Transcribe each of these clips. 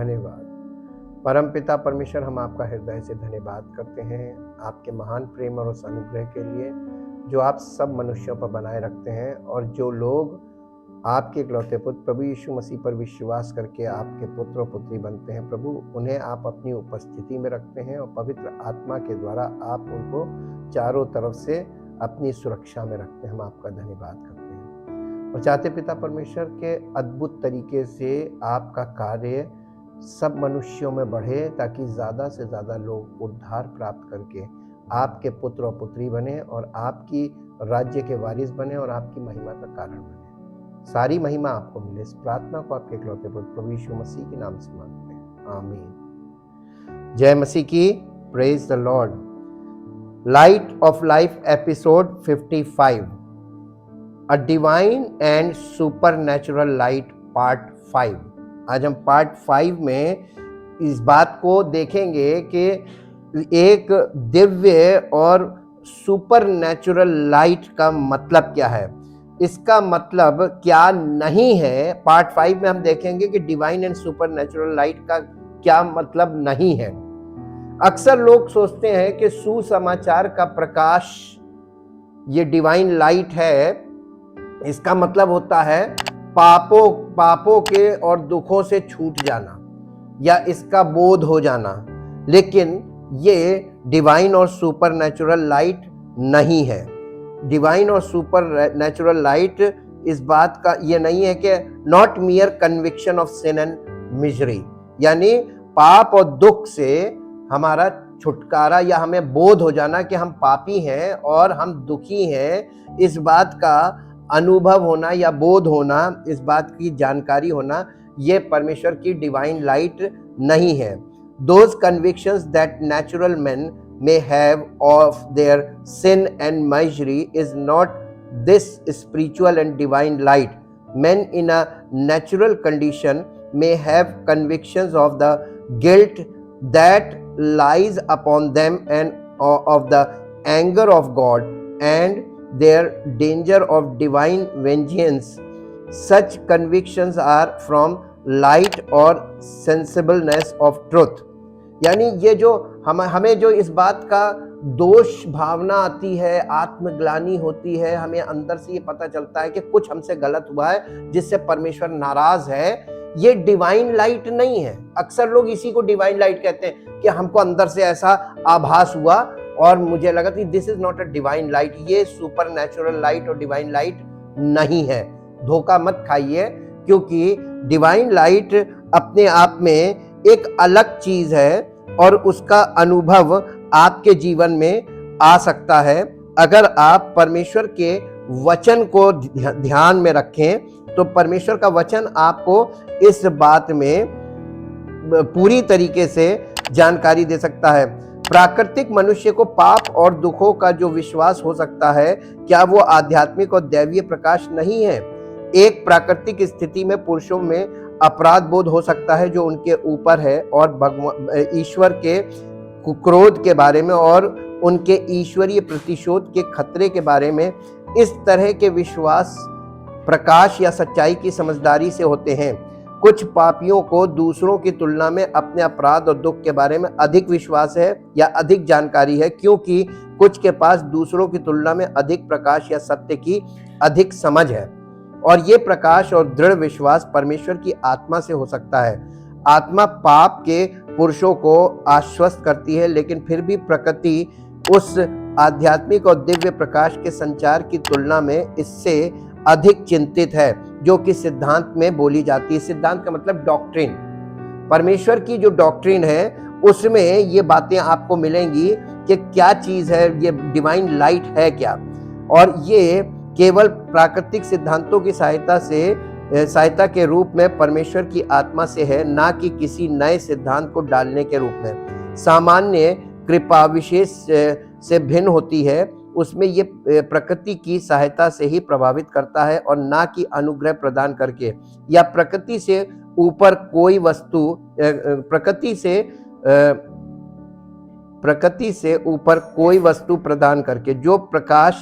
धन्यवाद। परमपिता परमेश्वर, हम आपका हृदय से धन्यवाद करते हैं आपके महान प्रेम और उस अनुग्रह के लिए जो आप सब मनुष्यों पर बनाए रखते हैं, और जो लोग आपके इकलौते पुत्र प्रभु यीशु मसीह पर विश्वास करके आपके पुत्र और पुत्री बनते हैं प्रभु, उन्हें आप अपनी उपस्थिति में रखते हैं और पवित्र आत्मा के द्वारा आप उनको चारों तरफ से अपनी सुरक्षा में रखते हैं। हम आपका धन्यवाद करते हैं और चाहते पिता परमेश्वर के अद्भुत तरीके से आपका कार्य सब मनुष्यों में बढ़े, ताकि ज़्यादा से ज़्यादा लोग उद्धार प्राप्त करके आपके पुत्र और पुत्री बने और आपकी राज्य के वारिस बने और आपकी महिमा का कारण बने। सारी महिमा आपको मिले। इस प्रार्थना को आपके इकलौते पुत्र प्रभु यीशु मसीह के नाम से मांगते हैं, आमीन। जय मसीह की। Praise the Lord. Light of life episode 55, a divine and super natural light part 5। आज हम पार्ट 5 में इस बात को देखेंगे कि एक दिव्य और सुपर नेचुरल लाइट का मतलब क्या है, इसका मतलब क्या नहीं है। पार्ट 5 में हम देखेंगे कि divine and super natural light का क्या मतलब नहीं है। अक्सर लोग सोचते हैं कि सुसमाचार का प्रकाश ये डिवाइन लाइट है, इसका मतलब होता है पापों के और दुखों से छूट जाना या इसका बोध हो जाना, लेकिन ये डिवाइन और सुपर नेचुरल लाइट नहीं है। डिवाइन और सुपर नेचुरल लाइट इस बात का ये नहीं है कि not mere conviction of sin and misery, यानी पाप और दुख से हमारा छुटकारा या हमें बोध हो जाना कि हम पापी हैं और हम दुखी हैं, इस बात का अनुभव होना या बोध होना, इस बात की जानकारी होना, ये परमेश्वर की डिवाइन लाइट नहीं है। Those convictions that natural men may have of their sin and misery is not this spiritual and divine light. Men in a natural condition may have convictions of the guilt that lies upon them and of the anger of God and their danger of divine vengeance. Such convictions are from light or sensibleness of truth. यानी ये जो हमें जो इस बात का दोष भावना आती है, आत्मग्लानि होती है, हमें अंदर से ये पता चलता है कि कुछ हमसे गलत हुआ है जिससे परमेश्वर नाराज है, ये डिवाइन लाइट नहीं है। अक्सर लोग इसी को डिवाइन लाइट कहते हैं कि हमको अंदर से ऐसा आभास हुआ और मुझे लगा कि this is not a divine light, ये सुपर नेचुरल लाइट और डिवाइन लाइट नहीं है। धोखा मत खाइए, क्योंकि डिवाइन लाइट अपने आप में एक अलग चीज है और उसका अनुभव आपके जीवन में आ सकता है अगर आप परमेश्वर के वचन को ध्यान में रखें। तो परमेश्वर का वचन आपको इस बात में पूरी तरीके से जानकारी दे सकता है। प्राकृतिक मनुष्य को पाप और दुखों का जो विश्वास हो सकता है, क्या वो आध्यात्मिक और दैवीय प्रकाश नहीं है? एक प्राकृतिक स्थिति में पुरुषों में अपराध बोध हो सकता है जो उनके ऊपर है, और भगवान ईश्वर के क्रोध के बारे में और उनके ईश्वरीय प्रतिशोध के खतरे के बारे में इस तरह के विश्वास प्रकाश या सच्चाई की समझदारी से होते हैं। कुछ पापियों को दूसरों की तुलना में अपने अपराध और दुख के बारे में अधिक विश्वास है या अधिक जानकारी है, क्योंकि कुछ के पास दूसरों की तुलना में अधिक प्रकाश या सत्य की अधिक समझ है। और ये प्रकाश और दृढ़ विश्वास परमेश्वर की आत्मा से हो सकता है। आत्मा पाप के पुरुषों को आश्वस्त करती है, लेकिन फिर भी प्रकृति उस आध्यात्मिक और दिव्य प्रकाश के संचार की तुलना में इससे अधिक चिंतित है, जो कि सिद्धांत में बोली जाती है। सिद्धांत का मतलब डॉक्ट्रिन। परमेश्वर की जो डॉक्ट्रिन है उसमें ये बातें आपको मिलेंगी कि क्या चीज है, ये डिवाइन लाइट है क्या, और ये केवल प्राकृतिक सिद्धांतों की सहायता के रूप में परमेश्वर की आत्मा से है, ना कि किसी नए सिद्धांत को डालने के रूप में। सामान्य कृपा विशेष से भिन्न होती है, उसमें ये प्रकृति की सहायता से ही प्रभावित करता है और ना कि अनुग्रह प्रदान करके या प्रकृति से ऊपर कोई वस्तु प्रकृति से ऊपर कोई वस्तु प्रदान करके। जो प्रकाश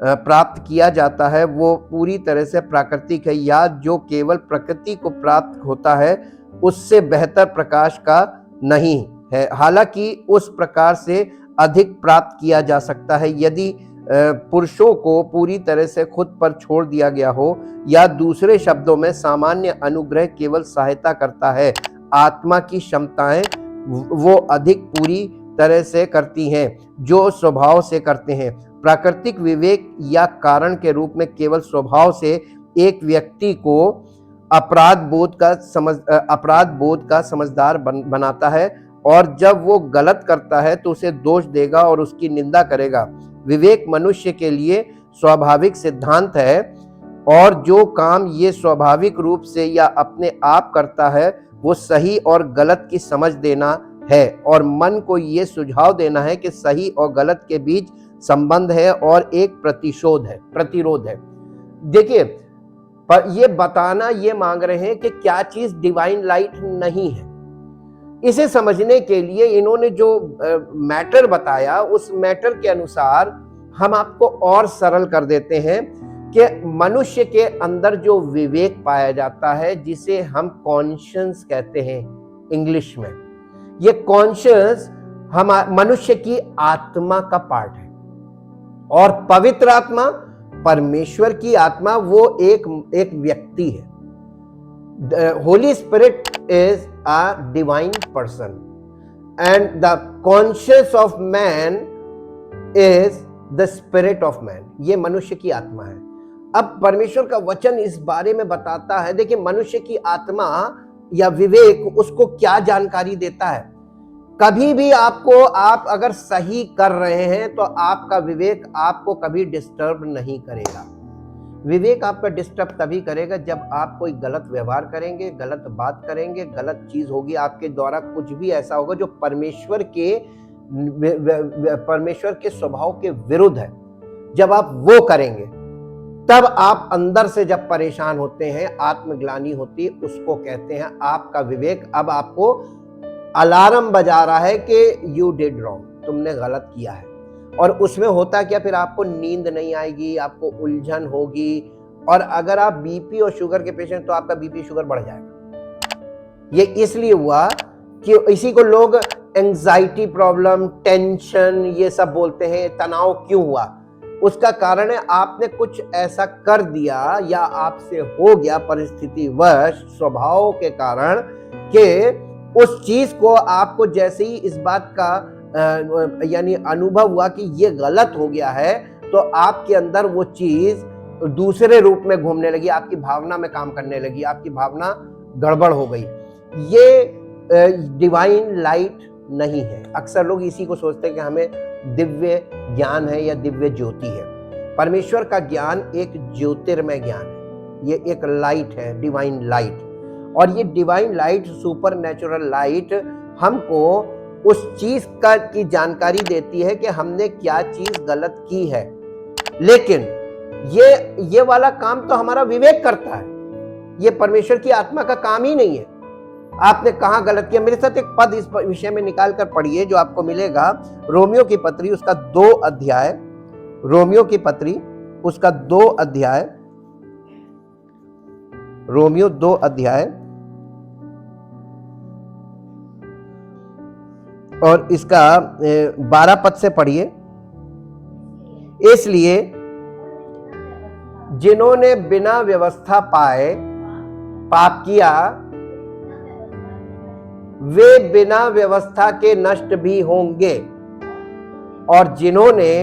प्राप्त किया जाता है वो पूरी तरह से प्राकृतिक है, या जो केवल प्रकृति को प्राप्त होता है उससे बेहतर प्रकाश का नहीं है, हालांकि उस प्रकार से अधिक प्राप्त किया जा सकता है यदि पुरुषों को पूरी तरह से खुद पर छोड़ दिया गया हो, या दूसरे शब्दों में सामान्य अनुग्रह केवल सहायता करता है। आत्मा की क्षमताएं वो अधिक पूरी तरह से करती हैं जो स्वभाव से करते हैं। प्राकृतिक विवेक या कारण के रूप में केवल स्वभाव से एक व्यक्ति को अपराध बोध का समझदार बनाता है, और जब वो गलत करता है तो उसे दोष देगा और उसकी निंदा करेगा। विवेक मनुष्य के लिए स्वाभाविक सिद्धांत है, और जो काम ये स्वाभाविक रूप से या अपने आप करता है वो सही और गलत की समझ देना है, और मन को ये सुझाव देना है कि सही और गलत के बीच संबंध है और एक प्रतिरोध है। देखिए, पर ये बताना ये मांग रहे हैं कि क्या चीज डिवाइन लाइट नहीं है। इसे समझने के लिए इन्होंने जो मैटर बताया, उस मैटर के अनुसार हम आपको और सरल कर देते हैं कि मनुष्य के अंदर जो विवेक पाया जाता है, जिसे हम कॉन्शियस कहते हैं इंग्लिश में, ये कॉन्शियस हम मनुष्य की आत्मा का पार्ट है, और पवित्र आत्मा, परमेश्वर की आत्मा, वो एक व्यक्ति है। Holi spirit is a divine person and the conscience of man is the spirit of man। ये मनुष्य की आत्मा है। अब परमेश्वर का वचन इस बारे में बताता है, देखिए मनुष्य की आत्मा या विवेक उसको क्या जानकारी देता है। कभी भी आपको, आप अगर सही कर रहे हैं तो आपका विवेक आपको कभी डिस्टर्ब नहीं करेगा। विवेक आपका डिस्टर्ब तभी करेगा जब आप कोई गलत व्यवहार करेंगे, गलत बात करेंगे, गलत चीज होगी, आपके द्वारा कुछ भी ऐसा होगा जो परमेश्वर के स्वभाव के विरुद्ध है। जब आप वो करेंगे तब आप अंदर से जब परेशान होते हैं, आत्मग्लानि होती है, उसको कहते हैं आपका विवेक अब आपको अलार्म बजा रहा है कि यू डिड रॉन्ग, तुमने गलत किया है। और उसमें होता क्या, फिर आपको नींद नहीं आएगी, आपको उलझन होगी, और अगर आप बीपी और शुगर के पेशेंट तो आपका बीपी शुगर बढ़ जाएगा। ये इसलिए हुआ कि इसी को लोग एंजाइटी प्रॉब्लम, टेंशन, ये सब बोलते हैं। तनाव क्यों हुआ? उसका कारण है आपने कुछ ऐसा कर दिया या आपसे हो गया परिस्थितिवश, स्वभाव के कारण, कि उस चीज को आपको जैसे ही इस बात का यानी अनुभव हुआ कि ये गलत हो गया है, तो आपके अंदर वो चीज दूसरे रूप में घूमने लगी, आपकी भावना में काम करने लगी, आपकी भावना गड़बड़ हो गई। ये डिवाइन लाइट नहीं है। अक्सर लोग इसी को सोचते हैं कि हमें दिव्य ज्ञान है या दिव्य ज्योति है। परमेश्वर का ज्ञान एक ज्योतिर्मय ज्ञान है, ये एक लाइट है, डिवाइन लाइट। और ये divine light, super natural light, हमको उस चीज की जानकारी देती है कि हमने क्या चीज गलत की है। लेकिन ये वाला काम तो हमारा विवेक करता है, ये परमेश्वर की आत्मा का काम ही नहीं है। आपने कहां गलत किया? मेरे साथ एक पद इस विषय में निकाल कर पढ़िए जो आपको मिलेगा, रोमियो की पत्री उसका 2 अध्याय, रोमियो की पत्री उसका 2 अध्याय, रोमियो 2 अध्याय और इसका 12 पद से पढ़िए। इसलिए जिन्होंने बिना व्यवस्था पाए पाप किया, वे बिना व्यवस्था के नष्ट भी होंगे, और जिन्होंने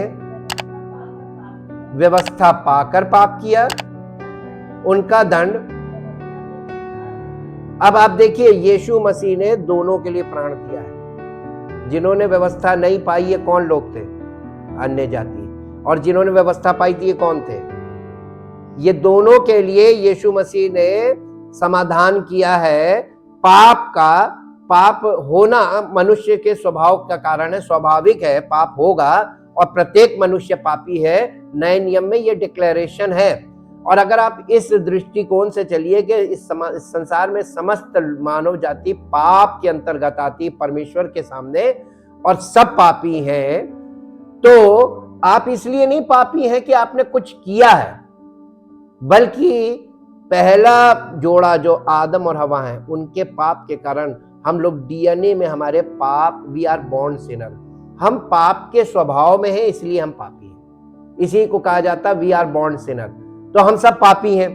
व्यवस्था पाकर पाप किया, उनका दंड। अब आप देखिए, यीशु मसीह ने दोनों के लिए प्राण दिया है। जिन्होंने व्यवस्था नहीं पाई, ये कौन लोग थे? अन्य जाति। और जिन्होंने व्यवस्था पाई थी, ये कौन थे? ये दोनों के लिए यीशु मसीह ने समाधान किया है। पाप होना मनुष्य के स्वभाव का कारण है, स्वाभाविक है, पाप होगा, और प्रत्येक मनुष्य पापी है। नए नियम में ये डिक्लेरेशन है। और अगर आप इस दृष्टिकोण से चलिए कि इस संसार में समस्त मानव जाति पाप के अंतर्गत आती परमेश्वर के सामने, और सब पापी हैं, तो आप इसलिए नहीं पापी हैं कि आपने कुछ किया है, बल्कि पहला जोड़ा जो आदम और हवा है, उनके पाप के कारण हम लोग डीएनए में हमारे पाप, वी आर बॉर्न सिनर, हम पाप के स्वभाव में हैं, इसलिए हम पापी हैं। इसी को कहा जाता है वी आर बॉर्न सिनर। तो हम सब पापी हैं,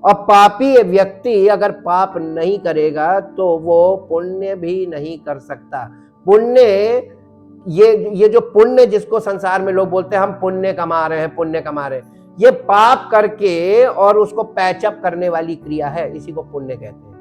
और पापी व्यक्ति अगर पाप नहीं करेगा तो वो पुण्य भी नहीं कर सकता। पुण्य, ये जो पुण्य जिसको संसार में लोग बोलते हैं हम पुण्य कमा रहे हैं, पुण्य कमा रहे हैं, ये पाप करके और उसको पैचअप करने वाली क्रिया है, इसी को पुण्य कहते हैं।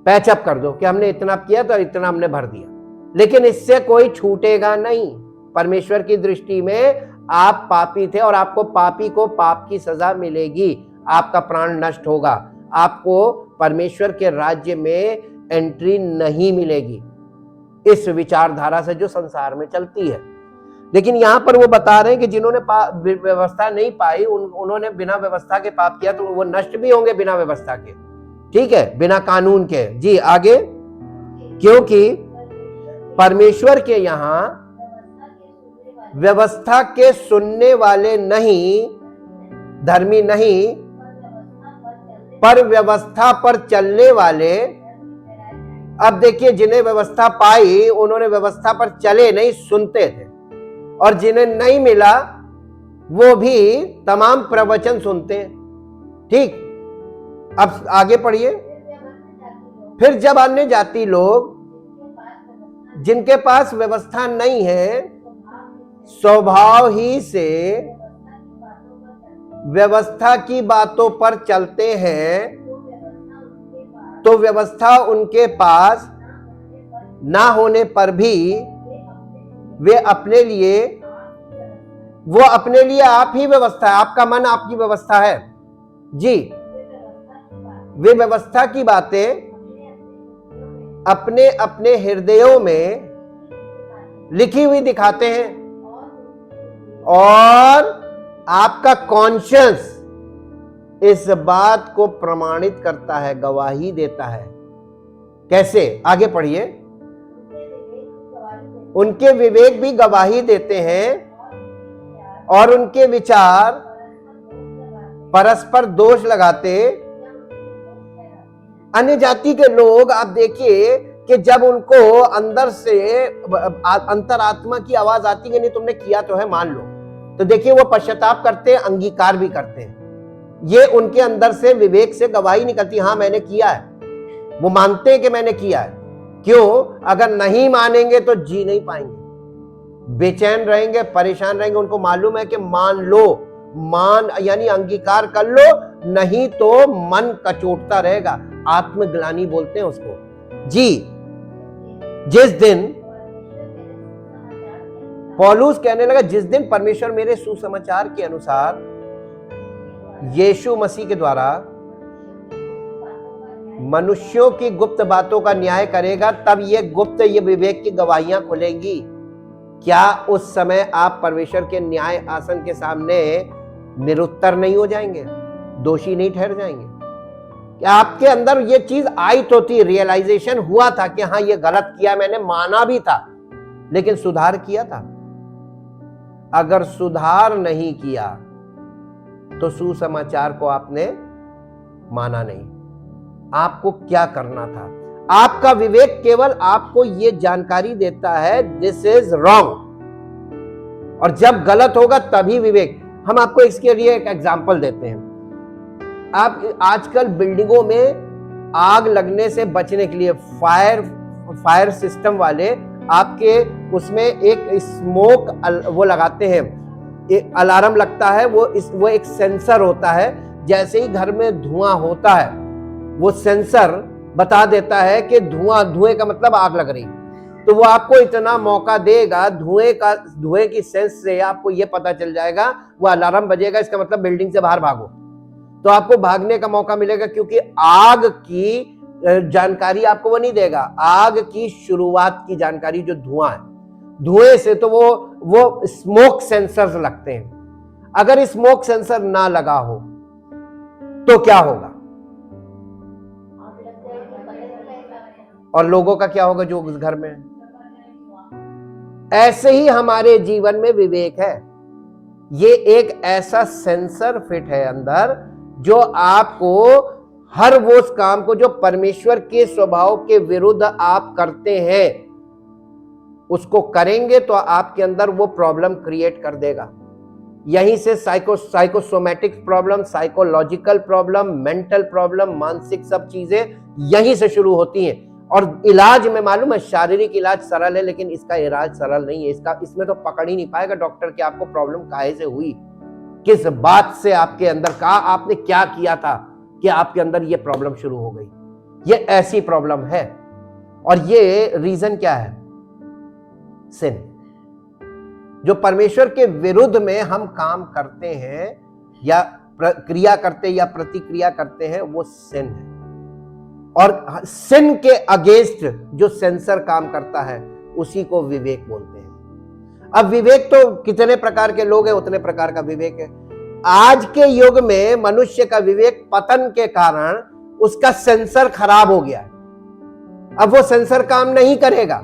पैचअप कर दो कि हमने इतना किया तो इतना हमने भर दिया, लेकिन इससे कोई छूटेगा नहीं। परमेश्वर की दृष्टि में आप पापी थे और आपको पापी को पाप की सजा मिलेगी, आपका प्राण नष्ट होगा, आपको परमेश्वर के राज्य में एंट्री नहीं मिलेगी, इस विचारधारा से जो संसार में चलती है। लेकिन यहां पर वो बता रहे हैं कि जिन्होंने व्यवस्था नहीं पाई, उन्होंने बिना व्यवस्था के पाप किया, तो वो नष्ट भी होंगे बिना व्यवस्था के, ठीक है, बिना कानून के। जी आगे, क्योंकि परमेश्वर के यहां व्यवस्था के सुनने वाले नहीं, धर्मी नहीं, पर व्यवस्था पर चलने वाले। अब देखिए, जिन्हें व्यवस्था पाई उन्होंने व्यवस्था पर चले नहीं, सुनते थे, और जिन्हें नहीं मिला वो भी तमाम प्रवचन सुनते। ठीक, अब आगे पढ़िए। फिर जब अन्य जाति लोग जिनके पास व्यवस्था नहीं है, स्वभाव ही से व्यवस्था की बातों पर चलते हैं, तो व्यवस्था उनके पास ना होने पर भी वे अपने लिए, वो अपने लिए आप ही व्यवस्था है, आपका मन आपकी व्यवस्था है। जी, वे व्यवस्था की बातें अपने अपने हृदयों में लिखी हुई दिखाते हैं, और आपका कॉन्शियस इस बात को प्रमाणित करता है, गवाही देता है। कैसे? आगे पढ़िए। उनके विवेक भी गवाही देते हैं और उनके विचार परस्पर दोष लगाते। अन्य जाति के लोग, आप देखिए कि जब उनको अंदर से अंतरात्मा की आवाज आती है, नहीं तुमने किया तो है, मान लो, तो देखिए वो पश्चाताप करते हैं, अंगीकार भी करते हैं। ये उनके अंदर से विवेक से गवाही निकलती, हाँ मैंने किया है, वो मानते हैं कि मैंने किया है। क्यों? अगर नहीं मानेंगे तो जी नहीं पाएंगे, बेचैन रहेंगे, परेशान रहेंगे। उनको मालूम है कि मान लो, मान यानी अंगीकार कर लो, नहीं तो मन कचोटता रहेगा, आत्मग्लानि बोलते हैं उसको। जी, जिस दिन पौलुस कहने लगा, जिस दिन परमेश्वर मेरे सुसमाचार के अनुसार यीशु मसीह के द्वारा मनुष्यों की गुप्त बातों का न्याय करेगा, तब ये गुप्त, ये विवेक की गवाहियां खुलेंगी। क्या उस समय आप परमेश्वर के न्याय आसन के सामने निरुत्तर नहीं हो जाएंगे, दोषी नहीं ठहर जाएंगे? क्या आपके अंदर ये चीज आई तो थी, रियलाइजेशन हुआ था कि हाँ ये गलत किया, मैंने माना भी था, लेकिन सुधार किया था? अगर सुधार नहीं किया तो सुसमाचार को आपने माना नहीं। आपको क्या करना था? आपका विवेक केवल आपको यह जानकारी देता है दिस इज रॉन्ग, और जब गलत होगा तभी विवेक। हम आपको इसके लिए एक एग्जांपल देते हैं। आप आजकल बिल्डिंगों में आग लगने से बचने के लिए फायर सिस्टम वाले आपके उसमें एक स्मोक वो लगाते हैं, एक अलार्म लगता है, वो एक सेंसर होता है। जैसे ही घर में धुआं होता है वो सेंसर बता देता है कि धुएं का मतलब आग लग रही, तो वो आपको इतना मौका देगा, धुएं की सेंस से आपको ये पता चल जाएगा, वो अलार्म बजेगा, इसका मतलब बिल्डिंग से बाहर भागो, तो आपको भागने का मौका मिलेगा। क्योंकि आग की जानकारी आपको वो नहीं देगा, आग की शुरुआत की जानकारी जो धुआं है, धुएं से तो वो स्मोक सेंसर्स लगते हैं। अगर स्मोक सेंसर ना लगा हो तो क्या होगा? और लोगों का क्या होगा जो उस घर में है? ऐसे ही हमारे जीवन में विवेक है, ये एक ऐसा सेंसर फिट है अंदर जो आपको हर वो उस काम को जो परमेश्वर के स्वभाव के विरुद्ध आप करते हैं उसको करेंगे तो आपके अंदर वो प्रॉब्लम क्रिएट कर देगा। यहीं से psychosomatic problem, psychological problem, mental problem, मानसिक सब चीजें यहीं से शुरू होती हैं। और इलाज में मालूम है, शारीरिक इलाज सरल है लेकिन इसका इलाज सरल नहीं है। इसमें तो पकड़ ही नहीं पाएगा डॉक्टर कि आपको प्रॉब्लम काहे से हुई, किस बात से आपके अंदर आपने क्या किया था कि आपके अंदर ये प्रॉब्लम शुरू हो गई। ये ऐसी प्रॉब्लम है। और ये रीजन क्या है? सिन। जो परमेश्वर के विरुद्ध में हम काम करते हैं या क्रिया करते या प्रतिक्रिया करते हैं, वो सिन है। और सिन के अगेंस्ट जो सेंसर काम करता है उसी को विवेक बोलते हैं। अब विवेक तो कितने प्रकार के लोग हैं उतने प्रकार का विवेक है। आज के युग में मनुष्य का विवेक पतन के कारण उसका सेंसर खराब हो गया है। अब वो सेंसर काम नहीं करेगा।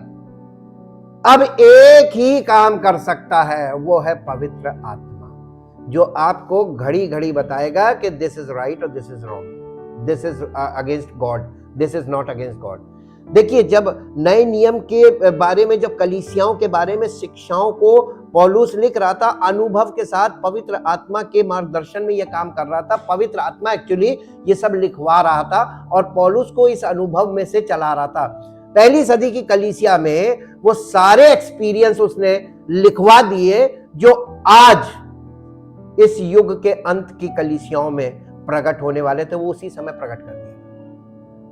अब एक ही काम कर सकता है, वो है पवित्र आत्मा, जो आपको घड़ी घड़ी बताएगा कि दिस इज राइट और this is wrong, this is against God, this is not against God. देखिए, जब नए नियम के बारे में, जब कलीसियाओं के बारे में शिक्षाओं को पौलुस लिख रहा था, अनुभव के साथ पवित्र आत्मा के मार्गदर्शन में यह काम कर रहा था। पवित्र आत्मा एक्चुअली ये सब लिखवा रहा था और पौलुस को इस अनुभव में से चला रहा था। पहली सदी की कलीसिया में वो सारे एक्सपीरियंस उसने लिखवा दिए जो आज इस युग के अंत की कलीसियाओं में प्रकट होने वाले थे, वो उसी समय प्रकट कर दिए।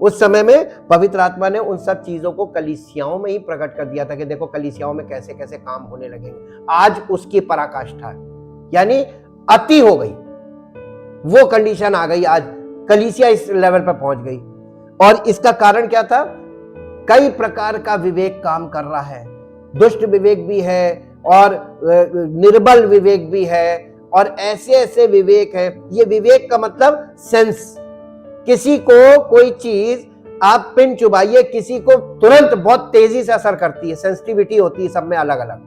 उस समय में पवित्र आत्मा ने उन सब चीजों को कलीसियाओं में ही प्रकट कर दिया था कि देखो कलीसियाओं में कैसे कैसे काम होने लगेंगे। आज उसकी पराकाष्ठा है, यानी अति हो गई, वो कंडीशन आ गई। आज कलीसिया इस लेवल पर पहुंच गई। और इसका कारण क्या था? कई प्रकार का विवेक काम कर रहा है। दुष्ट विवेक भी है और निर्बल विवेक भी है और ऐसे ऐसे विवेक है। ये विवेक का मतलब सेंस। किसी को कोई चीज आप पिन चुबाइए, किसी को तुरंत बहुत तेजी से असर करती है, सेंसिटिविटी होती है सब में अलग अलग।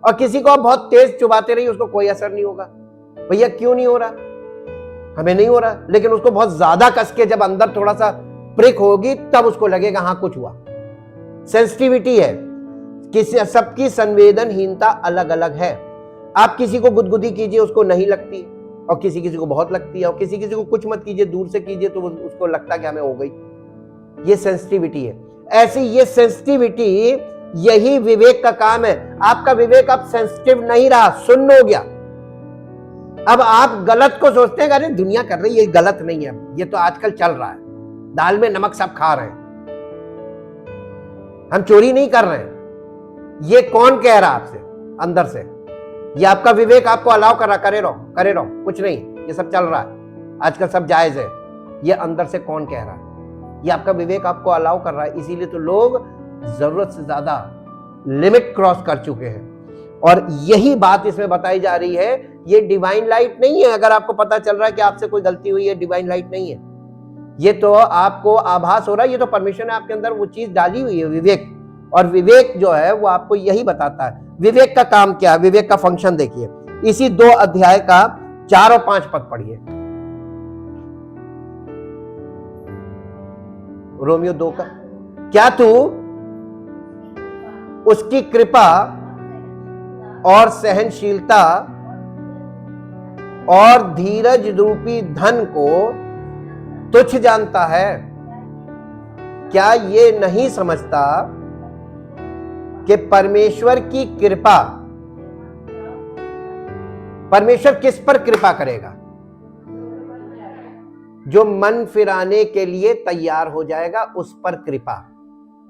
और किसी को आप बहुत तेज चुबाते रहिए, उसको कोई असर नहीं होगा। भैया क्यों नहीं हो रहा? हमें नहीं हो रहा, लेकिन उसको बहुत ज्यादा कस के जब अंदर थोड़ा सा प्रिक होगी तब उसको लगेगा हाँ कुछ हुआ। सेंसिटिविटी है, किसी सबकी संवेदनहीनता अलग अलग है। आप किसी को गुदगुदी कीजिए उसको नहीं लगती, और किसी किसी को बहुत लगती है, और किसी किसी को कुछ मत कीजिए, दूर से कीजिए तो उसको लगता है कि हमें हो गई। ये सेंसिटिविटी है। ऐसी ये सेंसिटिविटी, यही विवेक का काम है। आपका विवेक अब सेंसिटिव नहीं रहा, सुन्न हो गया। अब आप गलत को सोचते हैं, अरे दुनिया कर रही है, ये गलत नहीं है, ये तो आजकल चल रहा है, दाल में नमक सब खा रहे हैं, हम चोरी नहीं कर रहे हैं। ये कौन कह रहा आपसे अंदर से? ये आपका विवेक आपको अलाउ कर रहा, करे रहो, कुछ नहीं, ये सब चल रहा है, आजकल सब जायज है। ये अंदर से कौन कह रहा है? ये आपका विवेक आपको अलाउ कर रहा है। इसीलिए तो लोग जरूरत से ज्यादा लिमिट क्रॉस कर चुके हैं। और यही बात इसमें बताई जा रही है। ये डिवाइन लाइट नहीं है। अगर आपको पता चल रहा है कि आपसे कोई गलती हुई है, डिवाइन लाइट नहीं है। ये तो आपको आभास हो रहा है, ये तो परमेश्वर ने आपके अंदर वो चीज डाली हुई है, विवेक। और विवेक जो है वो आपको यही बताता है। विवेक का काम क्या है, विवेक का फंक्शन देखिए। इसी 2 अध्याय का 4 और 5 पद पढ़िए। रोमियो 2 का, क्या तू उसकी कृपा और सहनशीलता और धीरज रूपी धन को तुच्छ जानता है? क्या ये नहीं समझता कि परमेश्वर की कृपा, परमेश्वर किस पर कृपा करेगा? जो मन फिराने के लिए तैयार हो जाएगा उस पर कृपा,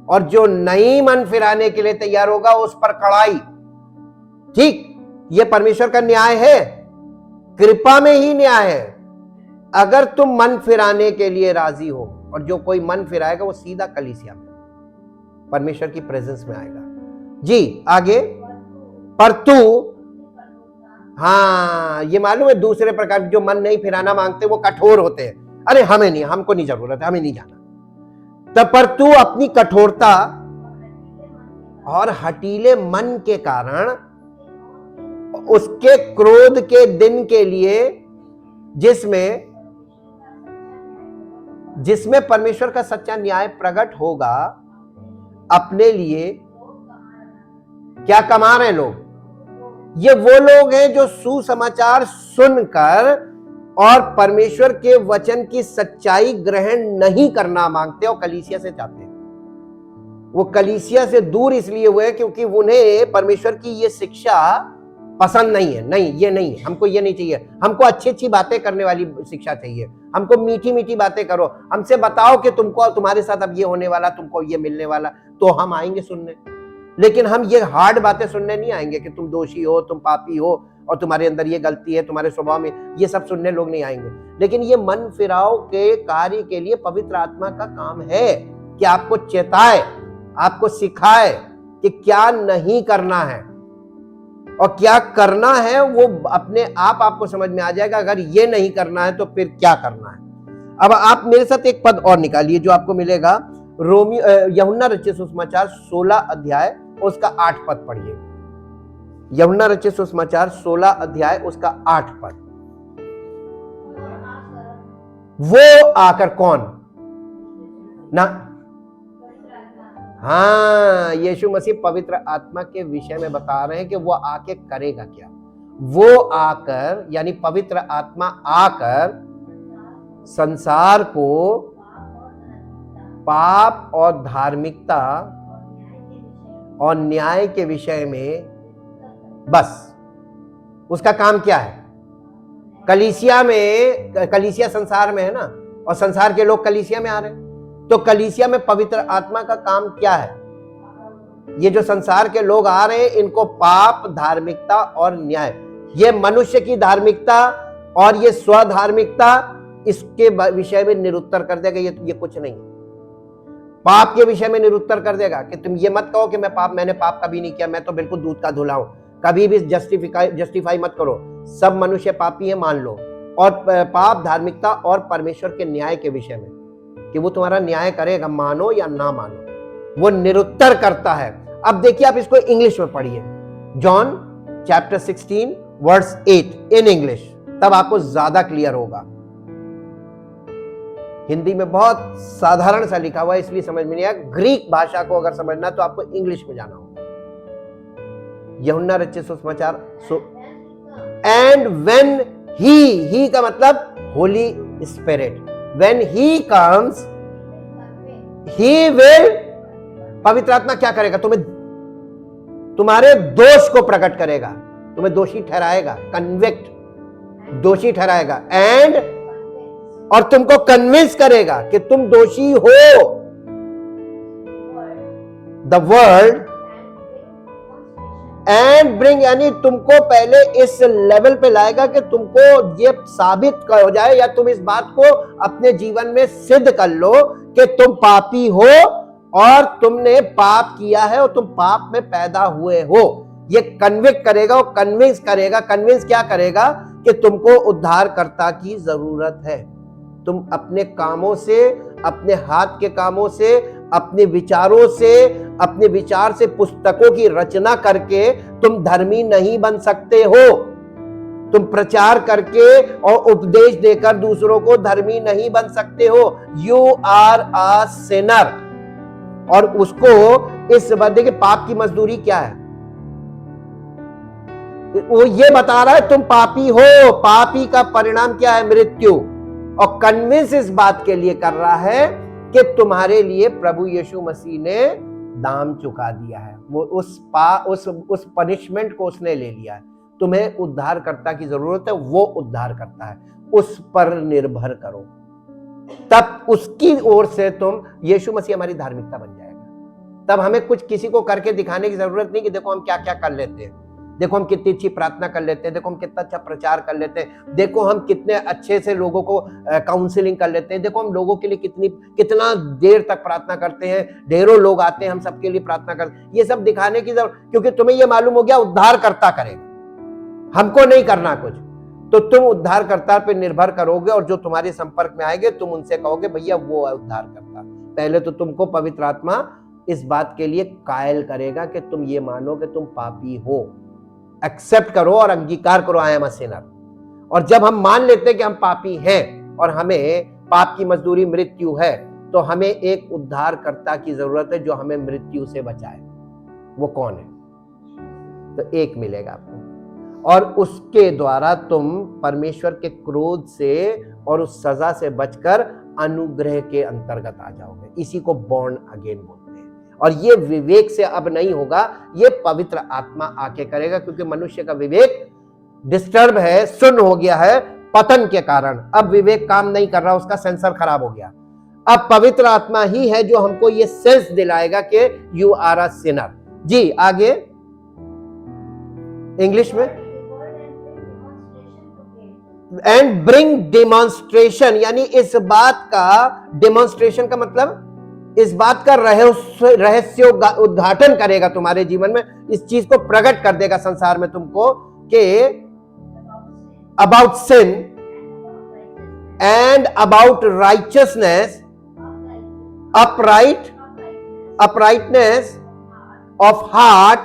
और जो नहीं मन फिराने के लिए तैयार होगा उस पर कड़ाई। ठीक, ये परमेश्वर का न्याय है, कृपा में ही न्याय है। अगर तुम मन फिराने के लिए राजी हो, और जो कोई मन फिराएगा वो सीधा कलीसिया में परमेश्वर की प्रेजेंस में आएगा। जी आगे, पर तू, हाँ ये मालूम है, दूसरे प्रकार जो मन नहीं फिराना मांगते वो कठोर होते हैं। अरे हमें नहीं, हमको नहीं जरूरत है, हमें नहीं जाना। तब पर तू अपनी कठोरता और हटीले मन के कारण उसके क्रोध के दिन के लिए, जिसमें जिसमें परमेश्वर का सच्चा न्याय प्रकट होगा। अपने लिए क्या कमा रहे हैं लोग? ये वो लोग हैं जो सुसमाचार सुनकर और परमेश्वर के वचन की सच्चाई ग्रहण नहीं करना मांगते और कलीसिया से चाहते हैं। वो कलीसिया से दूर इसलिए हुए क्योंकि उन्हें परमेश्वर की ये शिक्षा पसंद नहीं है। नहीं, ये नहीं है, हमको ये नहीं चाहिए। हमको अच्छी अच्छी बातें करने वाली शिक्षा चाहिए। हमको मीठी मीठी बातें करो, हमसे बताओ कि तुमको, तुम्हारे साथ अब ये होने वाला, तुमको ये मिलने वाला, तो हम आएंगे सुनने। लेकिन हम ये हार्ड बातें सुनने नहीं आएंगे कि तुम दोषी हो, तुम पापी हो और तुम्हारे अंदर ये गलती है, तुम्हारे स्वभाव में, ये सब सुनने लोग नहीं आएंगे। लेकिन ये मन फिराव के कार्य के लिए पवित्र आत्मा का काम है कि आपको चेताए, आपको सिखाए कि क्या नहीं करना है और क्या करना है। वो अपने आप आपको समझ में आ जाएगा। अगर ये नहीं करना है तो फिर क्या करना है। अब आप मेरे साथ एक पद और निकालिए जो आपको मिलेगा, यूहन्ना रचित सुसमाचार 16 अध्याय उसका 8 पद पढ़िए। यूहन्ना रचित सुसमाचार 16 अध्याय उसका 8 पद। वो आकर कौन ना, हाँ, यीशु मसीह पवित्र आत्मा के विषय में बता रहे हैं कि वो आके करेगा क्या। वो आकर, यानी पवित्र आत्मा आकर संसार को पाप और धार्मिकता और न्याय के विषय में, बस उसका काम क्या है। कलीसिया में, कलीसिया संसार में है ना, और संसार के लोग कलीसिया में आ रहे हैं, तो कलीसिया में पवित्र आत्मा का काम क्या है। ये जो संसार के लोग आ रहे हैं, इनको पाप, धार्मिकता और न्याय, ये मनुष्य की धार्मिकता और ये स्वधार्मिकता, इसके विषय में निरुत्तर कर देगा। ये कुछ नहीं है। पाप के विषय में निरुत्तर कर देगा कि तुम ये मत कहो कि मैंने पाप कभी नहीं किया, मैं तो बिल्कुल दूध का धुला हूं। कभी भी जस्टिफाई मत करो, सब मनुष्य पापी है मान लो। और पाप, धार्मिकता और परमेश्वर के न्याय के विषय में कि वो तुम्हारा न्याय करेगा, मानो या ना मानो, वो निरुत्तर करता है। अब देखिए, आप इसको इंग्लिश में पढ़िए, John chapter 16 verse 8 in English, तब आपको ज्यादा क्लियर होगा। हिंदी में बहुत साधारण सा लिखा हुआ है, इसलिए समझ में नहीं आया। ग्रीक भाषा को अगर समझना तो आपको इंग्लिश में जाना होगा। यूहन्ना रचित सुसमाचार, एंड व्हेन ही का मतलब Holi spirit, when he comes he will, पवित्र आत्मा क्या करेगा? तुम्हारे दोष को प्रकट करेगा, तुम्हें दोषी ठहराएगा, कन्विक्ट, दोषी ठहराएगा, एंड और तुमको कन्विंस करेगा कि तुम दोषी हो। द वर्ल्ड एंड ब्रिंग, यानी तुमको पहले इस लेवल पे लाएगा कि तुमको ये साबित हो जाए या तुम इस बात को अपने जीवन में सिद्ध कर लो कि तुम पापी हो और तुमने पाप किया है और तुम पाप में पैदा हुए हो। ये कन्विक्ट करेगा और कन्विंस करेगा। कन्विंस क्या करेगा? कि तुमको उद्धारकर्ता की जरूरत है। तुम अपने कामों से, अपने हाथ के कामों से, अपने विचारों से, अपने विचार से पुस्तकों की रचना करके तुम धर्मी नहीं बन सकते हो। तुम प्रचार करके और उपदेश देकर दूसरों को धर्मी नहीं बन सकते हो। You are a sinner. और उसको इस बंदे के पाप की मजदूरी क्या है? वो ये बता रहा है तुम पापी हो, पापी का परिणाम क्या है? मृत्यु। और कन्विंस इस बात के लिए कर रहा है कि तुम्हारे लिए प्रभु यीशु मसीह ने दाम चुका दिया है। वो उस पनिशमेंट को उसने ले लिया है। तुम्हें उद्धारकर्ता की जरूरत है, वो उद्धार करता है, उस पर निर्भर करो। तब उसकी ओर से तुम, यीशु मसीह हमारी धार्मिकता बन जाएगा। तब हमें कुछ किसी को करके दिखाने की जरूरत नहीं कि देखो हम क्या क्या कर लेते हैं, देखो हम कितनी अच्छी प्रार्थना कर लेते हैं, देखो हम कितना अच्छा प्रचार कर लेते हैं, देखो हम कितने अच्छे से लोगों को काउंसलिंग कर लेते हैं, देखो हम लोगों के लिए कितना देर तक प्रार्थना करते हैं, ढेरों लोग आते हैं हम सबके लिए प्रार्थना करते हैं। ये सब दिखाने की जरूरत, क्योंकि तुम्हें ये मालूम हो गया उद्धारकर्ता करेगा, हमको नहीं करना कुछ। तो तुम उद्धारकर्ता पे निर्भर करोगे और जो तुम्हारे संपर्क में आएंगे तुम उनसे कहोगे भैया वो है उद्धारकर्ता। पहले तो तुमको पवित्र आत्मा इस बात के लिए कायल करेगा कि तुम ये मानो कि तुम पापी हो, एक्सेप्ट करो और अंगीकार करो, आई एम अ सिनर। और जब हम मान लेते हैं कि हम पापी हैं और हमें पाप की मजदूरी मृत्यु है, तो हमें एक उद्धारकर्ता की जरूरत है जो हमें मृत्यु से बचाए। वो कौन है? तो एक मिलेगा आपको, और उसके द्वारा तुम परमेश्वर के क्रोध से और उस सजा से बचकर अनुग्रह के अंतर्गत आ जाओगे। इसी को बॉर्न अगेन बोलते हैं। और ये विवेक से अब नहीं होगा, ये पवित्र आत्मा आके करेगा, क्योंकि मनुष्य का विवेक डिस्टर्ब है, शून्य हो गया है पतन के कारण। अब विवेक काम नहीं कर रहा, उसका सेंसर खराब हो गया। अब पवित्र आत्मा ही है जो हमको ये सेंस दिलाएगा कि यू आर अ सिनर। जी आगे इंग्लिश में, एंड ब्रिंग डेमोन्स्ट्रेशन, यानी इस बात का, डेमोन्स्ट्रेशन का मतलब इस बात का रहस्य उद्घाटन करेगा तुम्हारे जीवन में, इस चीज को प्रकट कर देगा संसार में तुमको कि about sin and about righteousness, uprightness of heart,